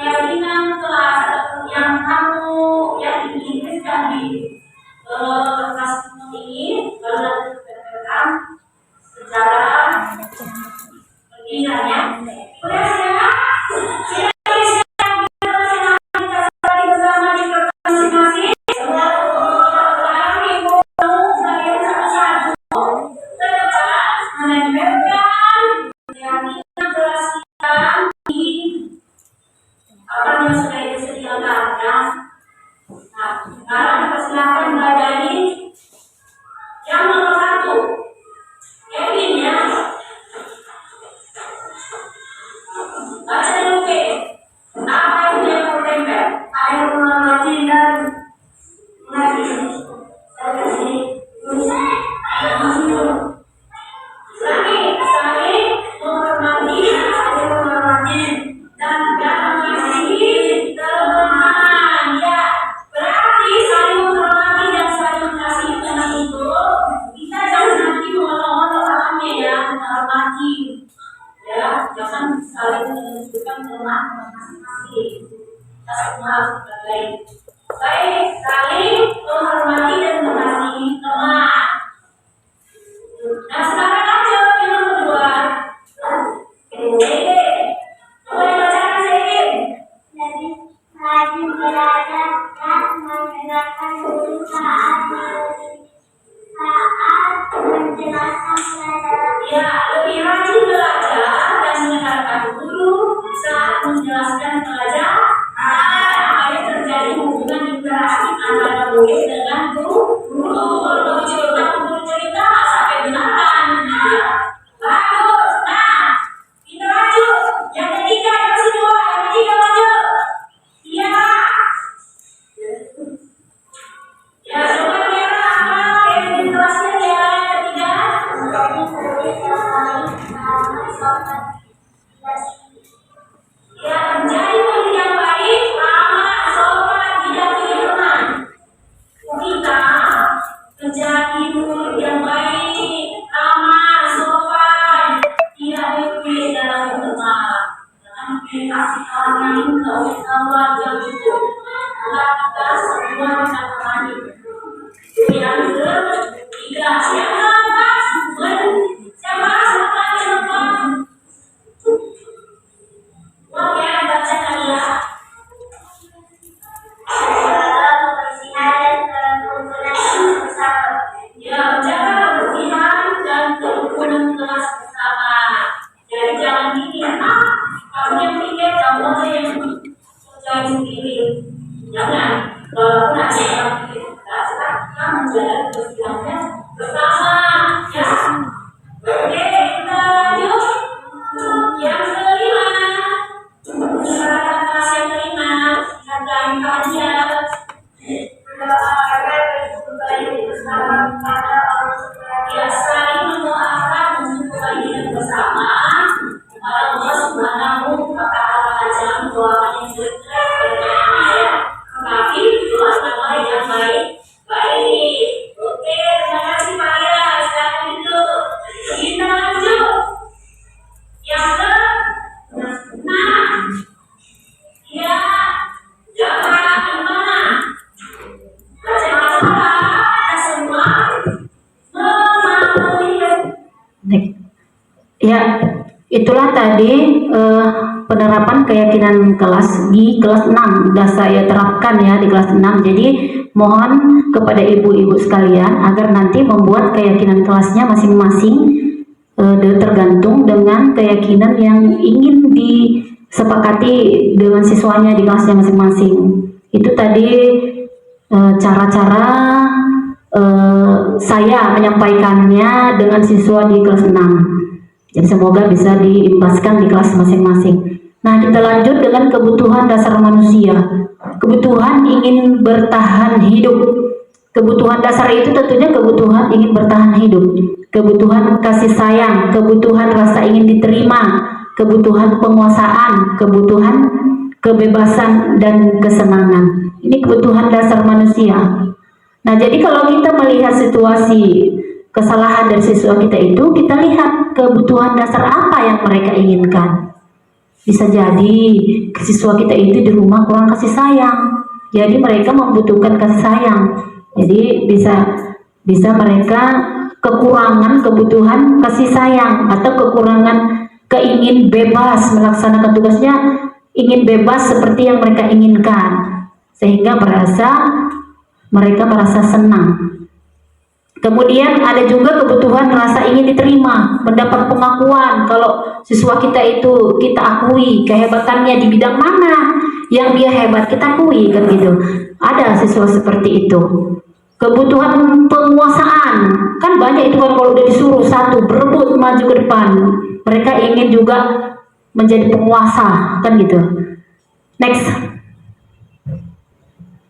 Keyakinan kelas yang kamu yakini di kelas ini baru nanti tentang sejarah pendidikannya. Kemudian silakan bersama di kelas masing-masing. Sekarang ibu kalian satu-satu menempelkan yang kita kelaskan di apa yang sudah disediakan ya. Nah, sekarang persilakan bacain yang nomor 1. Kevin ya. Baca dulu P. Apa itu yang tertempel? Air mengamati dan mengaji. Saya kasih tulisan. Saling menghormati, dan jangan mengasihi teman. Ya, berarti saling menghormati dan saling mengasihi teman itu kita jangan nanti mengolok-olok orangnya ya, menghormati. Ya, jangan saling menunjukkan teman masing-masing. Kita semua baik. Baik, saling menghormati dan mengasihi teman. Nah, sekarang aja yang nomor 2. Boleh bacakan sedikit. Jadi rajin belajar dan mendengarkan guru saat menjelaskan pelajaran. Ya, lebih rajin belajar dan mendengarkan guru saat menjelaskan pelajaran. Supaya terjadi hubungan interaksi antara murid dengan guru. Kalau cerita sampai benaran. Ya. Bagus. Nah, kita lanjut. Yang ketiga, kasih 2. Yang ketiga maju. Iya. Ya, coba lihat apa yang di kelasnya ya. Yang ketiga. Ya, menjadi murid yang baik, ramah, sopan, tidak teman. Kita menjadi murid yang baik, ramah, sopan, tidak egois dalam berteman. Jangan kasih orang lain kawan yang itu. Kita semua bisa memahami. Yang ketiga, siapa? Oke, bacakan ya. Kebersihan dan kerukunan bersama. Ya, jaga kebersihan dan kerukunan kelas bersama. Jadi jangan gini, kamu yang pikir kamu aja yang kerjain sendiri. Jangan. Walaupun ada yang pikir kamu jaga kebersihannya bersama. Ya. Oke, kita lanjut. Yang kelima. Sekarang kelas yang kelima. Kerjain aja. Ya, saling mendoakan untuk kebaikan bersama. Allah Subhanahu wa Ta'ala jangan doakan yang jelek-jelek, tetapi doakanlah yang baik-baik. Oke, terima kasih Pak ya. Sekarang itu kita lanjut. Yang ke-6. Ya, jangan gimana? Ya, itulah tadi penerapan keyakinan kelas di kelas 6 sudah saya terapkan ya di kelas 6. Jadi mohon kepada ibu-ibu sekalian agar nanti membuat keyakinan kelasnya masing-masing tergantung dengan keyakinan yang ingin disepakati dengan siswanya di kelasnya masing-masing. Itu tadi cara-cara saya menyampaikannya dengan siswa di kelas 6. Jadi semoga bisa diimbaskan di kelas masing-masing. Nah, kita lanjut dengan kebutuhan dasar manusia. Kebutuhan ingin bertahan hidup. Kebutuhan dasar itu tentunya kebutuhan ingin bertahan hidup. Kebutuhan kasih sayang, kebutuhan rasa ingin diterima, kebutuhan penguasaan, kebutuhan kebebasan dan kesenangan. Ini kebutuhan dasar manusia. Nah, jadi kalau kita melihat situasi kesalahan dari siswa kita itu, kita lihat kebutuhan dasar apa yang mereka inginkan. Bisa jadi siswa kita itu di rumah kurang kasih sayang, Jadi mereka membutuhkan kasih sayang. Jadi bisa mereka kekurangan kebutuhan kasih sayang atau kekurangan keingin bebas melaksanakan tugasnya, ingin bebas seperti yang mereka inginkan, sehingga mereka merasa senang. Kemudian ada juga kebutuhan rasa ingin diterima, mendapat pengakuan kalau siswa kita itu kita akui kehebatannya di bidang mana yang dia hebat, kita akui kan gitu. Ada siswa seperti itu. Kebutuhan penguasaan, kan banyak itu kan kalau udah disuruh satu berebut maju ke depan, mereka ingin juga menjadi penguasa kan gitu. Next.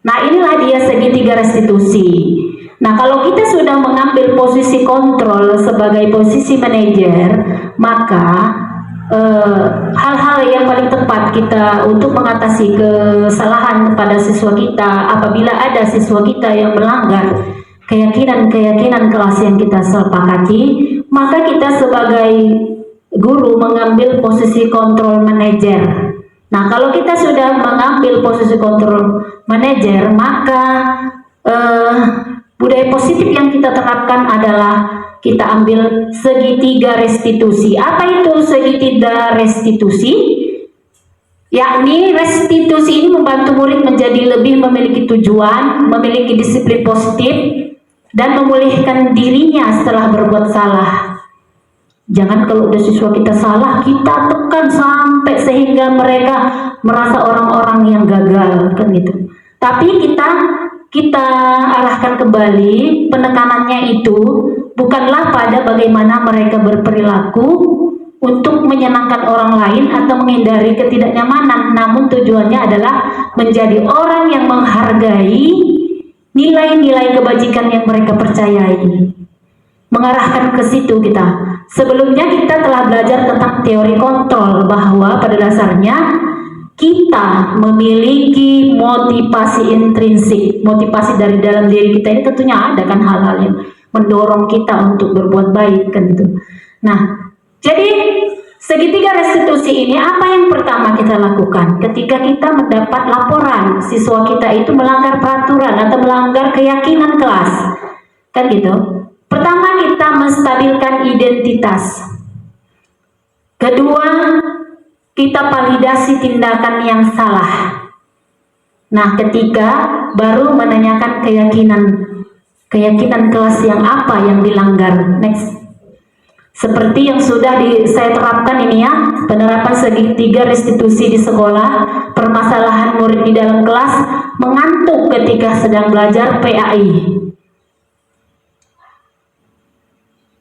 Nah, inilah dia segitiga restitusi. Nah, kalau kita sudah mengambil posisi kontrol sebagai posisi manajer, maka hal-hal yang paling tepat kita untuk mengatasi kesalahan kepada siswa kita apabila ada siswa kita yang melanggar keyakinan kelas yang kita sepakati, maka kita sebagai guru mengambil posisi kontrol manajer. Nah, kalau kita sudah mengambil posisi kontrol manajer, maka budaya positif yang kita terapkan adalah kita ambil segitiga restitusi. Apa itu segitiga restitusi? Yakni restitusi ini membantu murid menjadi lebih memiliki tujuan, memiliki disiplin positif, dan memulihkan dirinya setelah berbuat salah. Jangan kalau udah siswa kita salah, kita tekan sampai sehingga mereka merasa orang-orang yang gagal, kan gitu. Tapi kita arahkan kembali penekanannya itu bukanlah pada bagaimana mereka berperilaku untuk menyenangkan orang lain atau menghindari ketidaknyamanan, namun tujuannya adalah menjadi orang yang menghargai nilai-nilai kebajikan yang mereka percayai. Mengarahkan ke situ kita. Sebelumnya kita telah belajar tentang teori kontrol, bahwa pada dasarnya kita memiliki motivasi intrinsik, motivasi dari dalam diri kita ini tentunya ada kan hal-hal yang mendorong kita untuk berbuat baik kan itu. Nah, jadi segitiga restitusi ini apa yang pertama kita lakukan ketika kita mendapat laporan siswa kita itu melanggar peraturan atau melanggar keyakinan kelas, kan gitu. Pertama, kita menstabilkan identitas. Kedua, kita validasi tindakan yang salah. Nah, ketiga, baru menanyakan keyakinan kelas yang apa yang dilanggar. Next. Seperti yang sudah saya terapkan ini ya, penerapan segitiga restitusi di sekolah, permasalahan murid di dalam kelas mengantuk ketika sedang belajar PAI.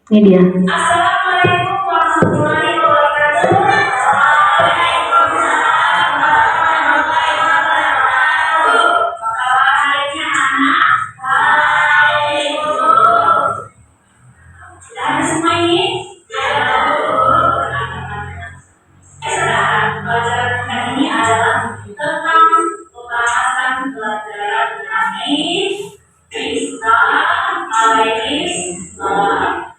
Ini dia. Assalamualaikum warahmatullahi wabarakatuh. Sudah ada semua ini? Pelajaran kita ini adalah tentang pembahasan pelajaran dinamis, fisika, analisis, pelajaran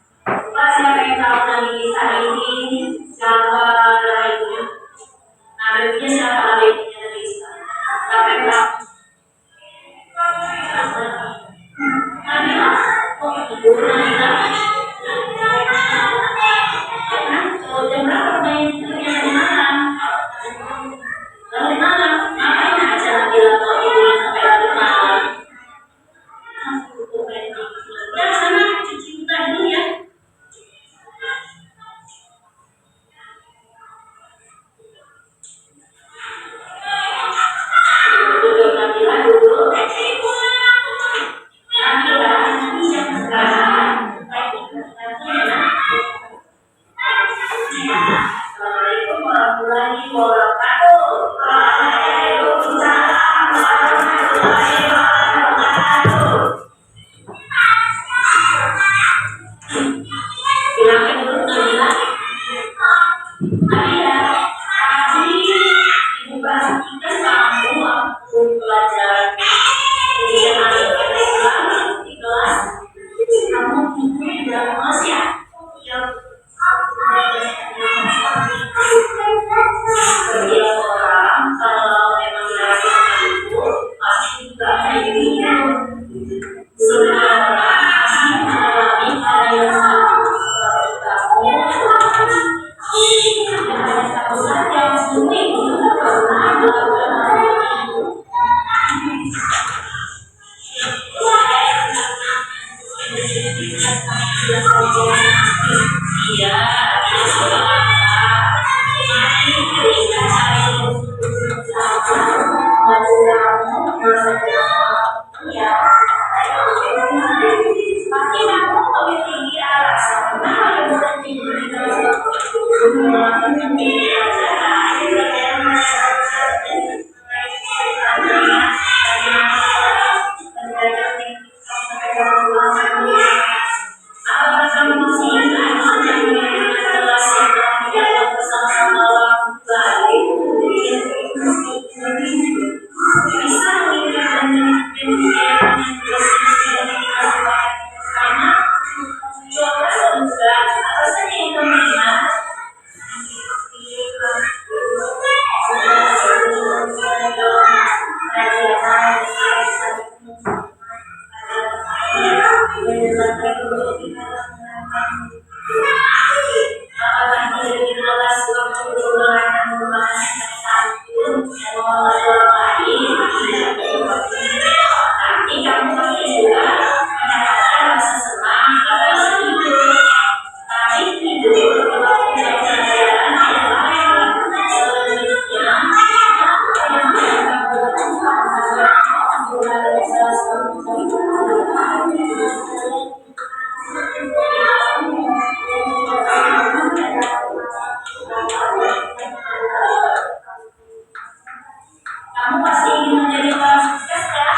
Kamu pasti ingin menjadi orang sukses kan?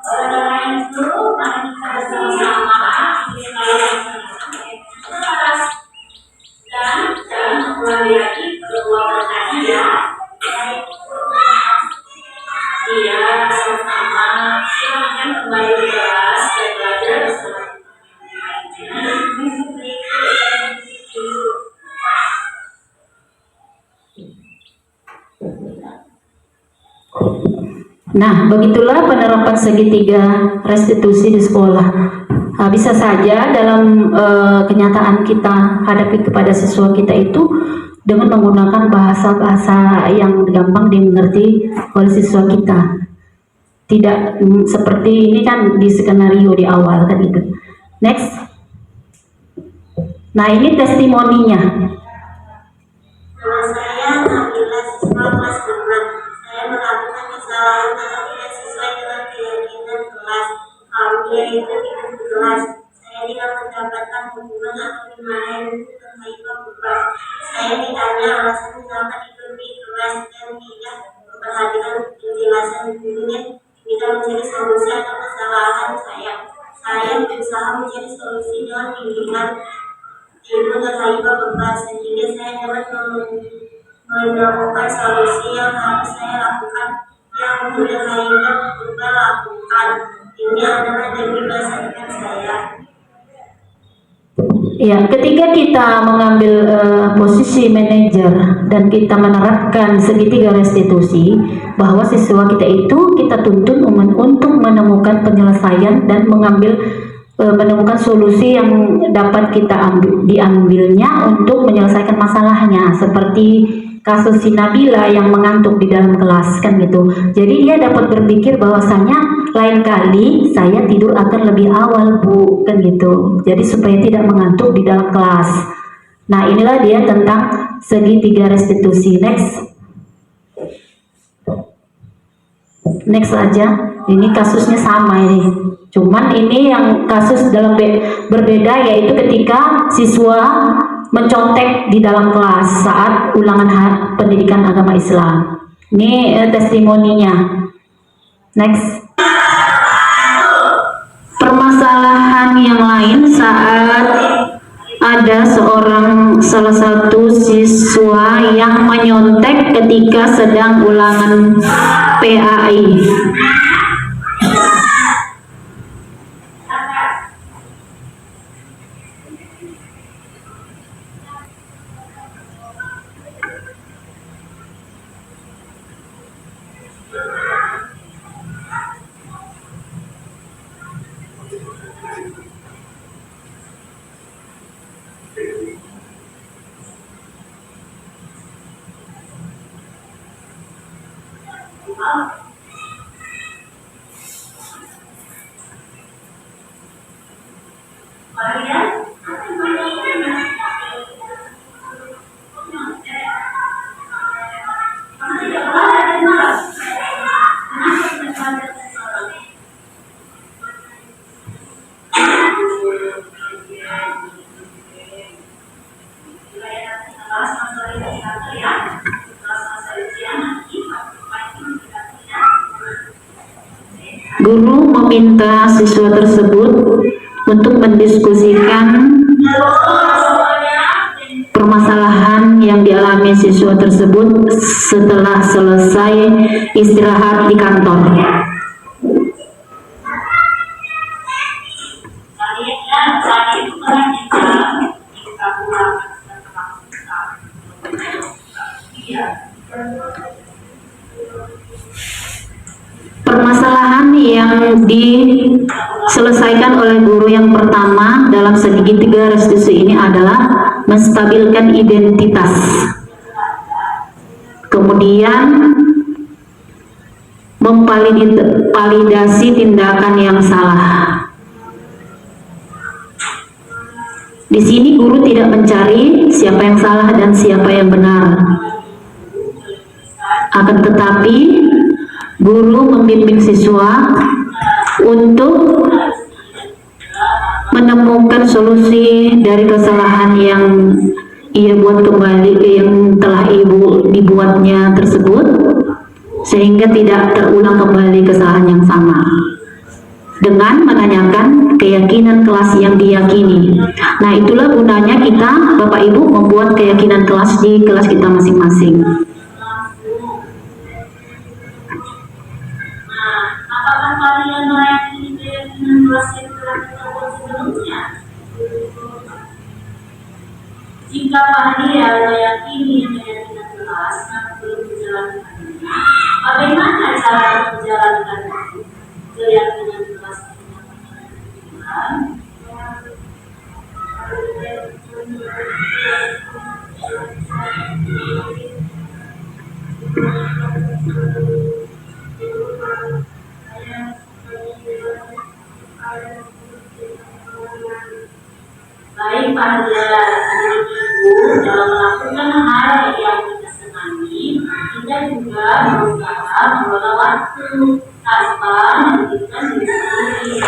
Orang lain itu mari kita bersama-sama keras dan jangan mengulangi lagi perbuatan tadi ya. Iya, sama-sama. Silahkan kembali ke kelas dan belajar bersama. Nah, begitulah penerapan segitiga restitusi di sekolah. Nah, bisa saja dalam kenyataan kita hadapi kepada siswa kita itu dengan menggunakan bahasa-bahasa yang gampang dimengerti oleh siswa kita. Tidak seperti ini kan di skenario di awal kan gitu. Next. Nah, ini testimoninya. Nama saya Nabila, siswa kelas 6. Saya melakukan kesalahan karena tidak sesuai dengan keyakinan kelas. Aulia itu tidak di kelas. Saya tidak mendapatkan hubungan atau dimarahin untuk terhibah beban. Saya ditanya alasan mengapa ikut di kelas dan tidak memperhatikan penjelasan gurunya. Tidak mencari solusi atas kesalahan saya. Saya berusaha mencari solusi dengan bimbingan ilmu terhibah beban sehingga saya dapat menemukan solusi yang harus saya lakukan yang mudah Haibah juga lakukan. Ini adalah demi kesehatan saya. Ya, ketika kita mengambil posisi manajer dan kita menerapkan segitiga restitusi, bahwa siswa kita itu kita tuntut untuk menemukan penyelesaian dan menemukan solusi yang dapat kita diambilnya untuk menyelesaikan masalahnya, seperti kasus si Nabila yang mengantuk di dalam kelas kan gitu. Jadi dia dapat berpikir bahwasanya lain kali saya tidur akan lebih awal Bu kan gitu. Jadi supaya tidak mengantuk di dalam kelas. Nah, inilah dia tentang segitiga restitusi. Next aja. Ini kasusnya sama ini. Cuman ini yang kasus dalam berbeda, yaitu ketika siswa mencontek di dalam kelas saat ulangan pendidikan agama Islam. Ini testimoninya. Next. Permasalahan yang lain saat ada salah satu siswa yang menyontek ketika sedang ulangan PAI. Guru meminta siswa tersebut untuk mendiskusikan permasalahan yang dialami siswa tersebut setelah selesai istirahat di kantor. Saya itu pernah Permasalahan yang diselesaikan oleh guru yang pertama dalam segitiga restitusi ini adalah menstabilkan identitas, kemudian memvalidasi tindakan yang salah. Di sini guru tidak mencari siapa yang salah dan siapa yang benar. Akan tetapi guru membimbing siswa untuk menemukan solusi dari kesalahan yang ia buat kembali, yang telah dibuatnya tersebut, sehingga tidak terulang kembali kesalahan yang sama, dengan menanyakan keyakinan kelas yang diyakini. Nah, itulah gunanya kita, Bapak Ibu, membuat keyakinan kelas di kelas kita masing-masing. apakah kalian meyakini keyakinan kelas yang telah kita buat sebelumnya? Jika kalian meyakini keyakinan kelas yang belum menjalankannya, bagaimana cara menjalankan keyakinan kelas baik pada ibu dalam melakukan hal yang kita senangi, kita juga berusaha mengelola waktu tanpa memberikan diri.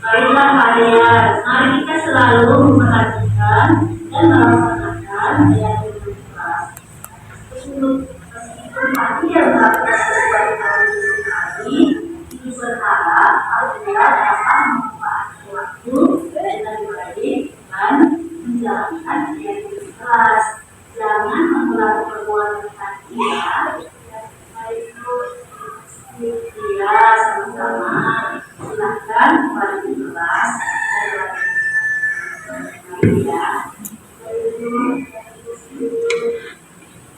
Baiklah kalian, mari kita selalu memperhatikan dan melaksanakan keyakinan kelas. Meskipun pasti yang melakukan sesuatu kali itu berharap kalian dapat memanfaatkan waktu dengan baik dan menjalankan keyakinan kelas. Jangan mengulangi perbuatan kalian. Ya, sama-sama. Silahkan kembali ke kelas.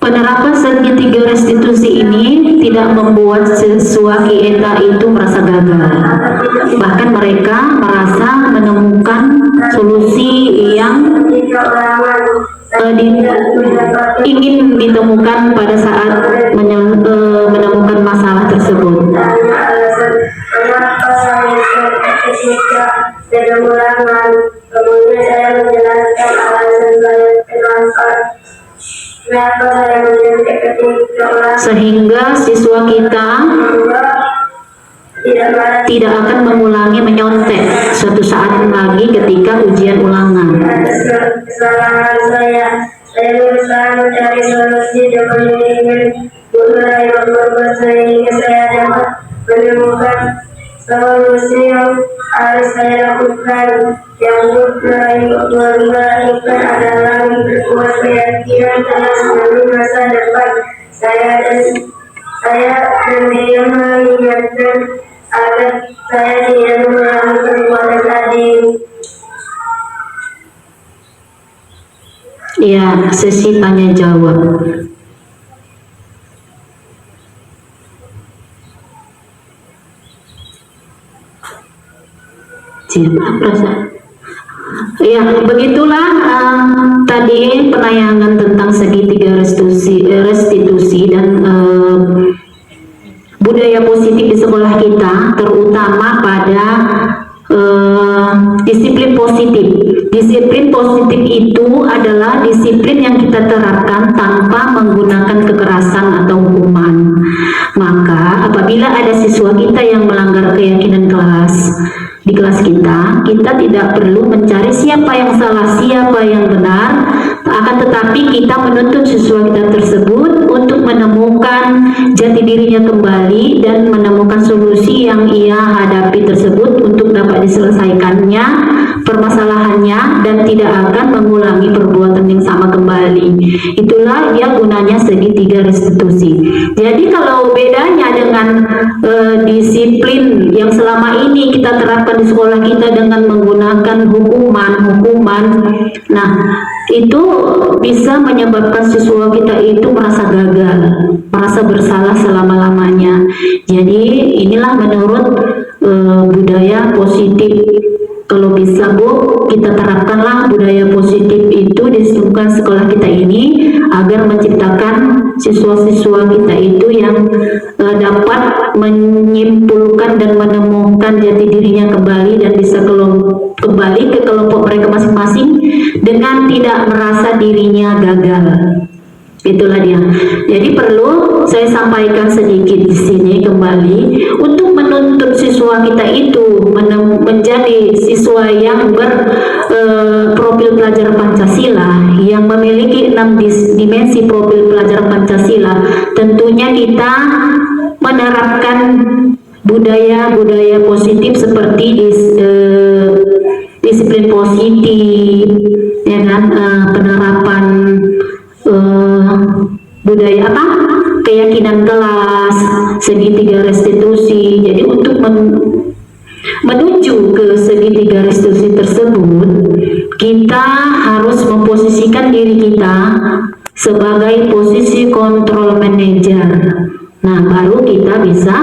Penerapan segitiga restitusi ini tidak membuat siswa kita itu merasa gagal. Bahkan mereka merasa menemukan solusi yang ingin ditemukan pada saat menemukan masalah tersebut. Kenapa saya ketika pengulangan, kemudian saya menjelaskan alasan saya kenapa saya menjelaskan ketika Sehingga siswa kita tidak akan mengulangi menyontek suatu saat lagi ketika ujian ulangan. kesalahan saya berusaha mencari solusi dengan ingin mulai membuat sehingga saya dapat menemukan solusi yang harus saya lakukan. Yang melakukan adalah memperkuat keyakinan kelas demi masa depan saya dan dia mengingatkan agar saya tidak mengulangi perbuatan tadi. Ya, sesi tanya jawab. Ya, begitulah tadi penayangan tentang segitiga restitusi dan budaya positif di sekolah kita, terutama pada disiplin positif. Disiplin positif itu adalah disiplin yang kita terapkan tanpa menggunakan kekerasan atau hukuman. Maka apabila ada siswa kita yang melanggar keyakinan kelas di kelas kita tidak perlu mencari siapa yang salah, siapa yang benar, akan tetapi kita menuntut siswa kita tersebut untuk menemukan jati dirinya kembali dan menemukan solusi yang ia hadapi tersebut untuk dapat diselesaikannya permasalahannya dan tidak akan mengulangi perbuatan yang sama kembali. Itulah dia gunanya segitiga restitusi. Jadi kalau bedanya dengan disiplin yang selama ini kita terapkan di sekolah kita dengan menggunakan hukuman, nah itu bisa menyebabkan siswa kita itu merasa gagal, merasa bersalah selama-lamanya. Jadi inilah menurut budaya positif. Kalau bisa Bu, kita terapkanlah budaya positif itu di lingkungan sekolah kita ini agar menciptakan siswa-siswa kita itu yang dapat menyimpulkan dan menemukan jati dirinya kembali dan bisa kembali ke kelompok mereka masing-masing dengan tidak merasa dirinya gagal. Itulah dia. Jadi perlu saya sampaikan sedikit di sini kembali untuk menuntut siswa kita itu menjadi siswa yang berprofil pelajar Pancasila, yang memiliki 6 dimensi profil pelajar Pancasila. Tentunya kita menerapkan budaya-budaya positif seperti disiplin positif, ya kan, penerapan budaya keyakinan kelas, segitiga restitusi. Jadi untuk menuju ke segitiga restitusi tersebut, kita harus memposisikan diri kita sebagai posisi kontrol manajer. Nah, baru kita bisa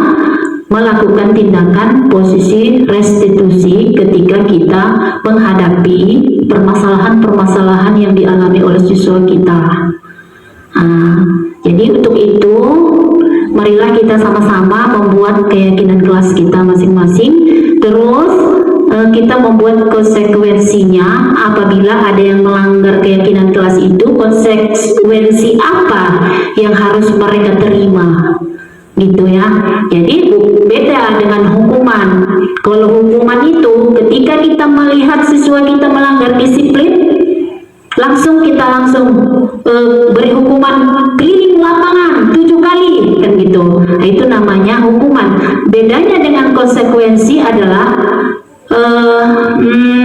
melakukan tindakan posisi restitusi ketika kita menghadapi permasalahan-permasalahan yang dialami oleh siswa kita. Jadi untuk itu, marilah kita sama-sama membuat keyakinan kelas kita masing-masing. Terus kita membuat konsekuensinya apabila ada yang melanggar keyakinan kelas itu, konsekuensi apa yang harus mereka terima, gitu ya. Jadi beda dengan hukuman. Kalau hukuman itu ketika kita melihat siswa kita melanggar disiplin, kita langsung beri hukuman keliling lapangan 7 kali, kan gitu. Nah, itu namanya hukuman. Bedanya dengan konsekuensi adalah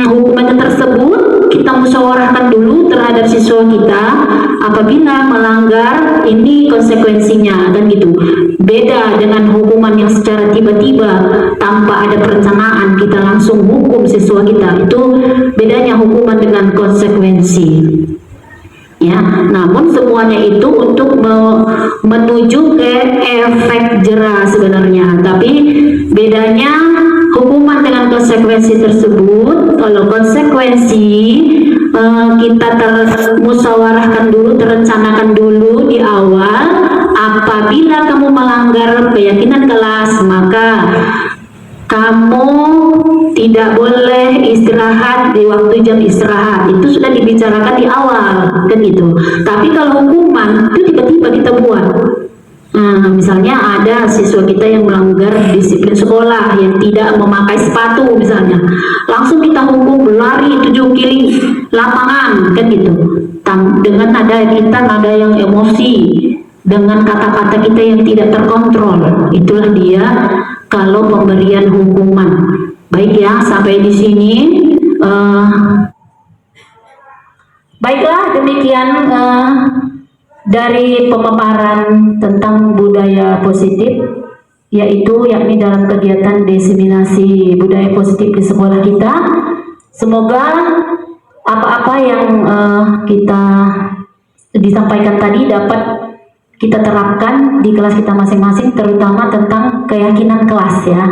hukuman tersebut kita musyawarahkan dulu terhadap siswa kita. Apabila melanggar, ini konsekuensinya, kan gitu. Beda dengan hukuman yang secara tiba-tiba tanpa ada perencanaan kita langsung hukum siswa kita. Itu bedanya hukuman dengan konsekuensi. Ya, namun semuanya itu untuk menuju ke efek jera sebenarnya. Tapi bedanya hukuman dengan konsekuensi tersebut, kalau konsekuensi kita musyawarahkan dulu, terencanakan dulu di awal. Apabila kamu melanggar keyakinan kelas, maka kamu tidak boleh istirahat di waktu jam istirahat. Itu sudah dibicarakan di awal, kan gitu. Tapi kalau hukuman itu tiba-tiba kita buat. Misalnya ada siswa kita yang melanggar disiplin sekolah, yang tidak memakai sepatu misalnya, langsung kita hukum berlari 7 kali lapangan, kan gitu. Dengan nada yang emosi, dengan kata-kata kita yang tidak terkontrol. Itulah dia kalau pemberian hukuman. Baik ya, sampai di sini. Baiklah, demikian dari pemaparan tentang budaya positif, yakni dalam kegiatan diseminasi budaya positif di sekolah kita. Semoga apa-apa yang kita disampaikan tadi dapat kita terapkan di kelas kita masing-masing, terutama tentang keyakinan kelas ya.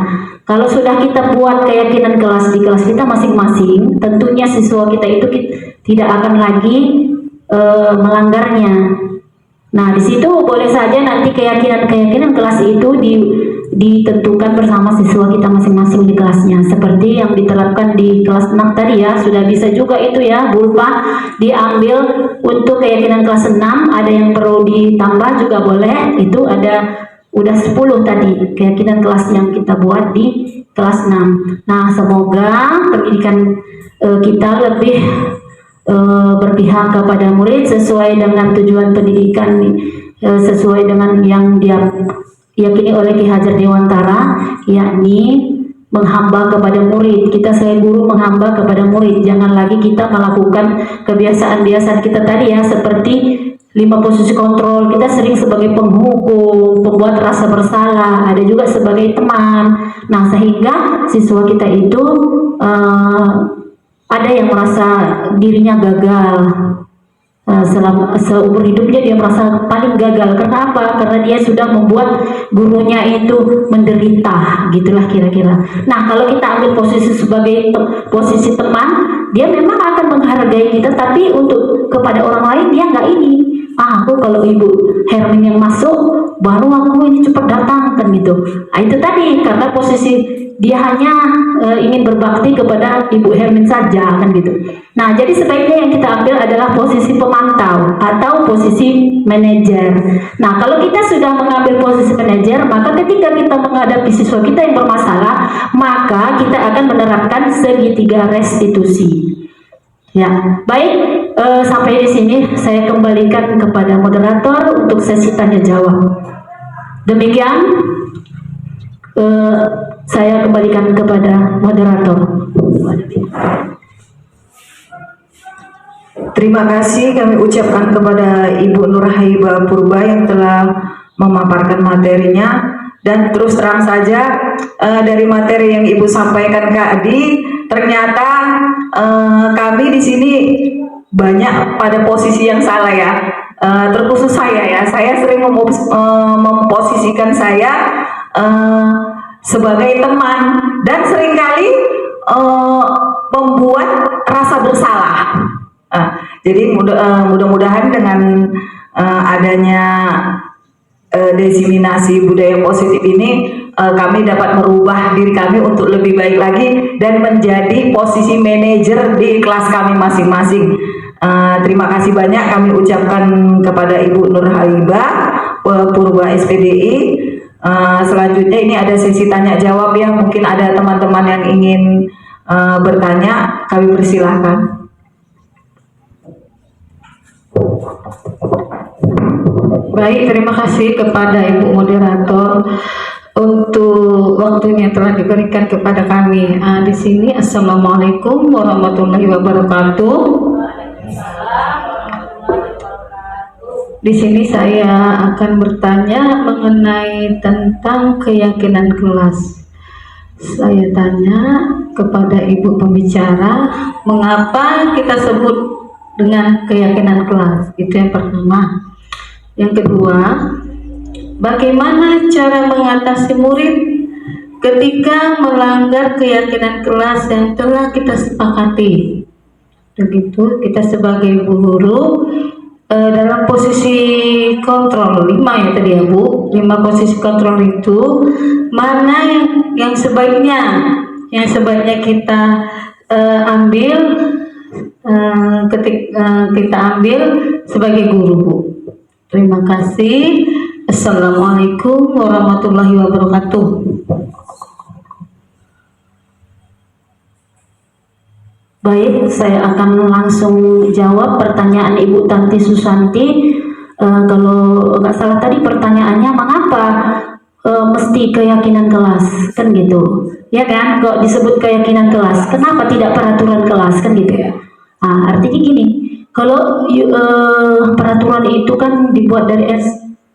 Kalau sudah kita buat keyakinan kelas di kelas kita masing-masing, tentunya siswa kita itu tidak akan lagi melanggarnya. Nah, di situ boleh saja nanti keyakinan kelas itu ditentukan bersama siswa kita masing-masing di kelasnya. Seperti yang diterapkan di kelas 6 tadi ya, sudah bisa juga itu ya, bulpa diambil untuk keyakinan kelas 6, ada yang perlu ditambah juga boleh. Itu udah 10 tadi keyakinan kelas yang kita buat di kelas 6. Nah, semoga pendidikan kita lebih berpihak kepada murid sesuai dengan tujuan pendidikan, sesuai dengan yang dia yakini oleh Ki Hajar Dewantara, yakni menghamba kepada murid. Kita sebagai guru menghamba kepada murid. Jangan lagi kita melakukan kebiasaan-kebiasaan kita tadi ya, seperti 5 posisi kontrol. Kita sering sebagai penghukum, pembuat rasa bersalah, ada juga sebagai teman. Nah, sehingga siswa kita itu ada yang merasa dirinya gagal. Selama seumur hidupnya dia merasa paling gagal. Karena apa? Karena dia sudah membuat gurunya itu menderita, gitulah kira-kira. Nah, kalau kita ambil posisi sebagai posisi teman, dia memang akan menghargai kita, tapi untuk kepada orang lain dia nggak ini. Aku kalau Ibu Hermin yang masuk, baru aku ini cepat datang kan gitu. Nah, itu tadi karena posisi dia hanya ingin berbakti kepada Ibu Hermin saja kan gitu. Nah, jadi sebaiknya yang kita ambil adalah posisi pemantau atau posisi manajer. Nah, kalau kita sudah mengambil posisi manajer, maka ketika kita menghadapi siswa kita yang bermasalah, maka kita akan menerapkan segitiga restitusi. Ya, baik. Sampai di sini saya kembalikan kepada moderator untuk sesi tanya jawab. Demikian saya kembalikan kepada moderator. Terima kasih kami ucapkan kepada Ibu Nur Haibah Purba yang telah memaparkan materinya, dan terus terang saja dari materi yang Ibu sampaikan Kak Adi, ternyata kami di sini banyak pada posisi yang salah ya, terkhusus saya ya. Saya sering memposisikan saya sebagai teman dan seringkali membuat rasa bersalah. Jadi mudah-mudahan dengan adanya diseminasi budaya positif ini, kami dapat merubah diri kami untuk lebih baik lagi dan menjadi posisi manajer di kelas kami masing-masing. Terima kasih banyak kami ucapkan kepada Ibu Nur Haibah Purba SPDI. Selanjutnya ini ada sesi tanya jawab ya, mungkin ada teman-teman yang ingin bertanya, kami persilahkan. Baik, terima kasih kepada Ibu Moderator untuk waktunya telah diberikan kepada kami. Di sini Assalamualaikum warahmatullahi wabarakatuh. Di sini saya akan bertanya mengenai tentang keyakinan kelas. Saya tanya kepada Ibu pembicara, mengapa kita sebut dengan keyakinan kelas? Itu yang pertama. Yang kedua, bagaimana cara mengatasi murid ketika melanggar keyakinan kelas yang telah kita sepakati? Begitu, kita sebagai guru dalam posisi kontrol 5 ya tadi ya Bu, 5 posisi kontrol itu mana yang sebaiknya kita ambil kita ambil sebagai guru Bu. Terima kasih. Assalamualaikum warahmatullahi wabarakatuh. Baik, saya akan langsung jawab pertanyaan Ibu Tanti Susanti. Kalau nggak salah tadi pertanyaannya mengapa mesti keyakinan kelas, kan gitu ya kan? Kok disebut keyakinan kelas, kenapa tidak peraturan kelas, kan gitu ya? Artinya gini, kalau peraturan itu kan dibuat dari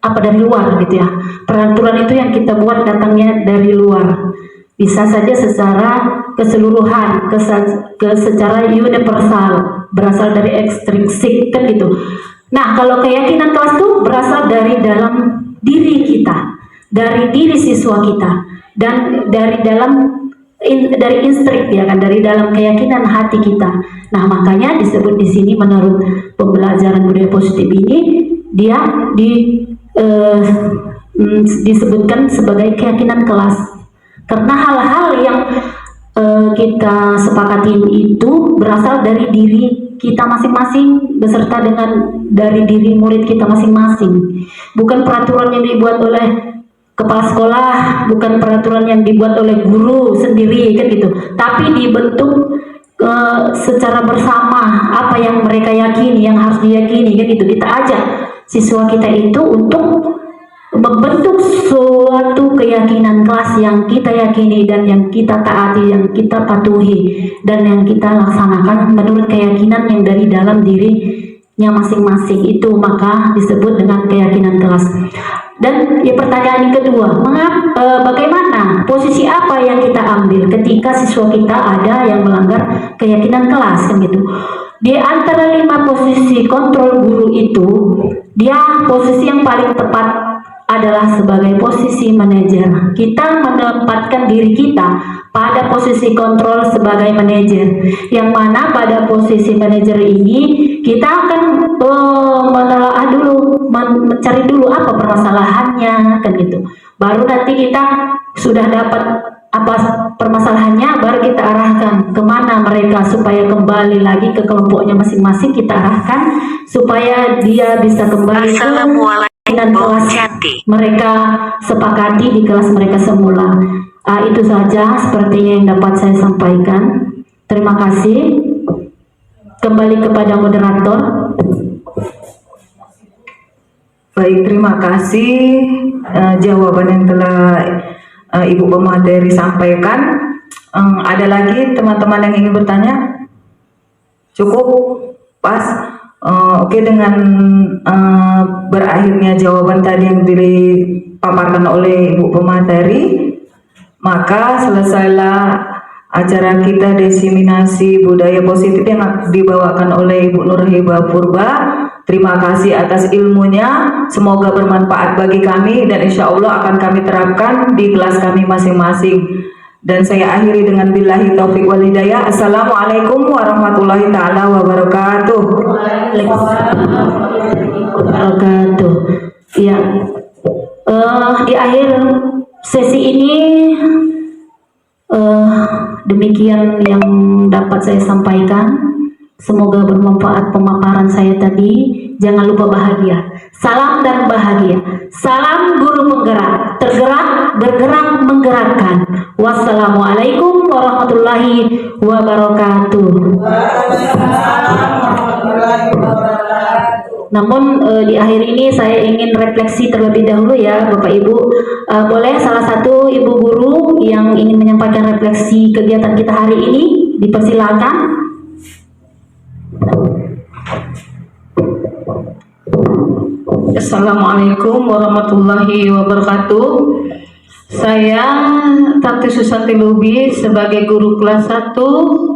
dari luar gitu ya. Peraturan itu yang kita buat datangnya dari luar, bisa saja secara keseluruhan, secara universal, berasal dari ekstrinsik kan gitu. Nah, kalau keyakinan kelas itu berasal dari dalam diri kita, dari diri siswa kita, dan dari instrik ya kan, dari dalam keyakinan hati kita. Nah, makanya disebut di sini menurut pembelajaran budaya positif ini, dia disebutkan sebagai keyakinan kelas. Karena hal-hal yang kita sepakati itu berasal dari diri kita masing-masing beserta dengan dari diri murid kita masing-masing. Bukan peraturan yang dibuat oleh kepala sekolah, bukan peraturan yang dibuat oleh guru sendiri kan gitu. Tapi dibentuk secara bersama, apa yang mereka yakini, yang harus diyakini kan gitu. Kita ajak siswa kita itu untuk membentuk suatu keyakinan kelas yang kita yakini dan yang kita taati, yang kita patuhi dan yang kita laksanakan menurut keyakinan yang dari dalam dirinya masing-masing, itu maka disebut dengan keyakinan kelas. Dan ya, pertanyaan yang kedua, bagaimana posisi apa yang kita ambil ketika siswa kita ada yang melanggar keyakinan kelas kan gitu. Di antara 5 posisi kontrol guru itu, dia posisi yang paling tepat adalah sebagai posisi manajer. Kita menempatkan diri kita pada posisi kontrol sebagai manajer, yang mana pada posisi manajer ini kita akan menelaah dulu, mencari dulu apa permasalahannya kan gitu. Baru nanti kita sudah dapat apa permasalahannya, baru kita arahkan kemana mereka supaya kembali lagi ke kelompoknya masing-masing. Kita arahkan supaya dia bisa kembali ke kelas mereka sepakati di kelas mereka semula. Itu saja sepertinya yang dapat saya sampaikan. Terima kasih. Kembali kepada moderator. Baik, terima kasih jawaban yang telah Ibu pemateri sampaikan. Ada lagi teman-teman yang ingin bertanya? Cukup? Pas? Oke, dengan berakhirnya jawaban tadi yang dipaparkan oleh Ibu pemateri, maka selesailah acara kita diseminasi budaya positif yang dibawakan oleh Ibu Nurhibah Purba. Terima kasih atas ilmunya, semoga bermanfaat bagi kami dan insya Allah akan kami terapkan di kelas kami masing-masing. Dan saya akhiri dengan billahi taufik wal hidayah. Assalamualaikum warahmatullahi ta'ala wabarakatuh. Wabarakatuh. Ya, di akhir sesi ini demikian yang dapat saya sampaikan. Semoga bermanfaat pemaparan saya tadi. Jangan lupa bahagia. Salam dan bahagia. Salam guru penggerak. Tergerak, bergerak, menggerakkan. Wassalamualaikum warahmatullahi wabarakatuh. Namun di akhir ini saya ingin refleksi terlebih dahulu ya Bapak Ibu. Boleh salah satu ibu guru yang ingin menyampaikan refleksi kegiatan kita hari ini, dipersilakan. Assalamualaikum warahmatullahi wabarakatuh. Saya Tati Susanti Lubi sebagai guru kelas 1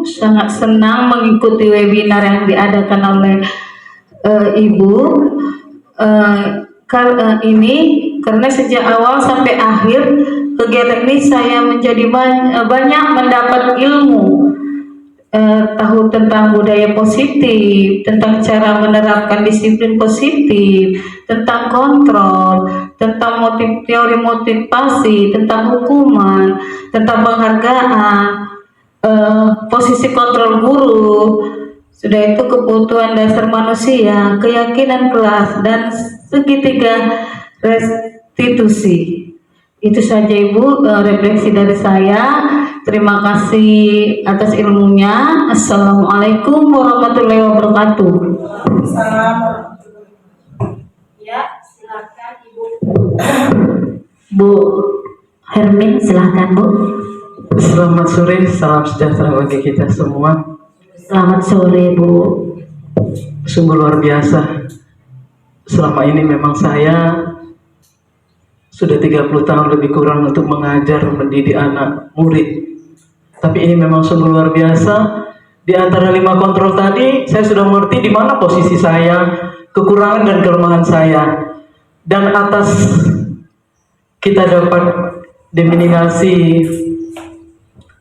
sangat senang mengikuti webinar yang diadakan oleh Ibu ini, karena sejak awal sampai akhir kegiatan ini saya menjadi banyak mendapat ilmu, tahu tentang budaya positif, tentang cara menerapkan disiplin positif, tentang kontrol, tentang teori motivasi, tentang hukuman, tentang penghargaan, posisi kontrol guru, sudah itu kebutuhan dasar manusia, keyakinan kelas, dan segitiga restitusi. Itu saja Ibu refleksi dari saya. Terima kasih atas ilmunya. Assalamualaikum warahmatullahi wabarakatuh. Ya, silakan Ibu. Bu Hermin, silakan Bu. Selamat sore, salam sejahtera bagi kita semua. Selamat sore Bu. Sungguh luar biasa. Selama ini memang saya sudah 30 tahun lebih kurang untuk mengajar, mendidik anak murid. Tapi ini memang sungguh luar biasa. Di antara 5 kontrol tadi, saya sudah mengerti di mana posisi saya, kekurangan dan kelemahan saya. Dan atas kita dapat denominasi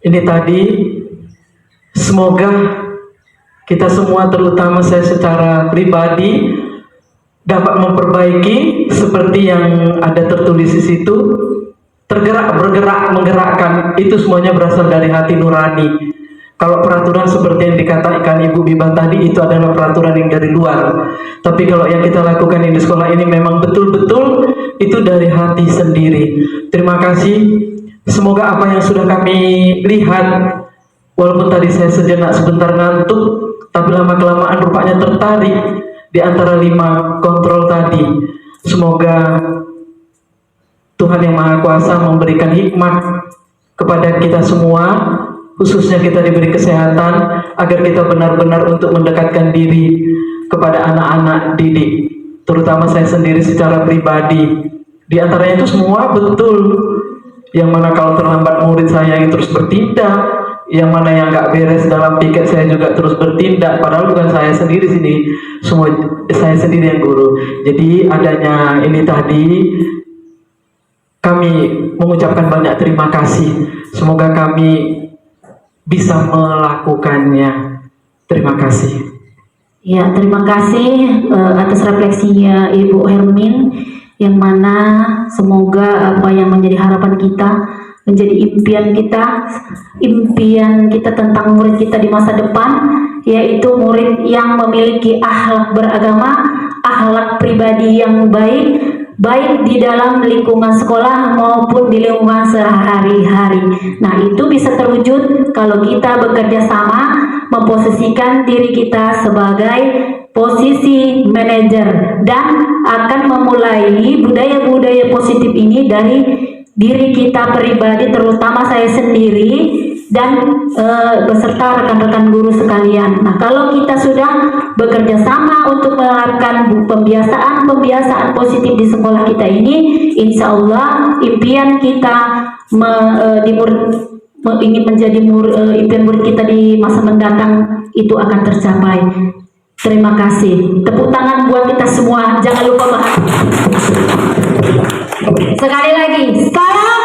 ini tadi, semoga kita semua, terutama saya secara pribadi, dapat memperbaiki seperti yang ada tertulis di situ. Tergerak, bergerak, menggerakkan, itu semuanya berasal dari hati nurani. Kalau peraturan seperti yang dikatakan Ibu Bibah tadi, itu adalah peraturan yang dari luar. Tapi kalau yang kita lakukan di sekolah ini memang betul-betul itu dari hati sendiri. Terima kasih. Semoga apa yang sudah kami lihat, walaupun tadi saya sebentar ngantuk, tapi lama-kelamaan rupanya tertarik di antara 5 kontrol tadi. Semoga Tuhan yang Maha Kuasa memberikan hikmat kepada kita semua, khususnya kita diberi kesehatan agar kita benar-benar untuk mendekatkan diri kepada anak-anak didik, terutama saya sendiri secara pribadi. Di antaranya itu semua betul. Yang mana kalau terlambat murid saya yang terus bertindak, yang mana yang nggak beres dalam piket saya juga terus bertindak, padahal bukan saya sendiri sini, semua saya sendiri yang guru. Jadi adanya ini tadi, kami mengucapkan banyak terima kasih. Semoga kami bisa melakukannya. Terima kasih. Ya, terima kasih atas refleksinya Ibu Hermin, yang mana semoga apa yang menjadi harapan kita, menjadi impian kita tentang murid kita di masa depan, yaitu murid yang memiliki akhlak beragama, akhlak pribadi yang baik di dalam lingkungan sekolah maupun di lingkungan sehari-hari. Nah, itu bisa terwujud kalau kita bekerja sama, memposisikan diri kita sebagai posisi manajer, dan akan memulai budaya-budaya positif ini dari diri kita pribadi, terutama saya sendiri dan beserta rekan-rekan guru sekalian. Nah, kalau kita sudah bekerja sama untuk menerapkan pembiasaan positif di sekolah kita ini, insya Allah impian kita ingin menjadi impian murid kita di masa mendatang itu akan tercapai. Terima kasih. Tepuk tangan buat kita semua. Jangan lupa bahagia. Sekali lagi. Sekarang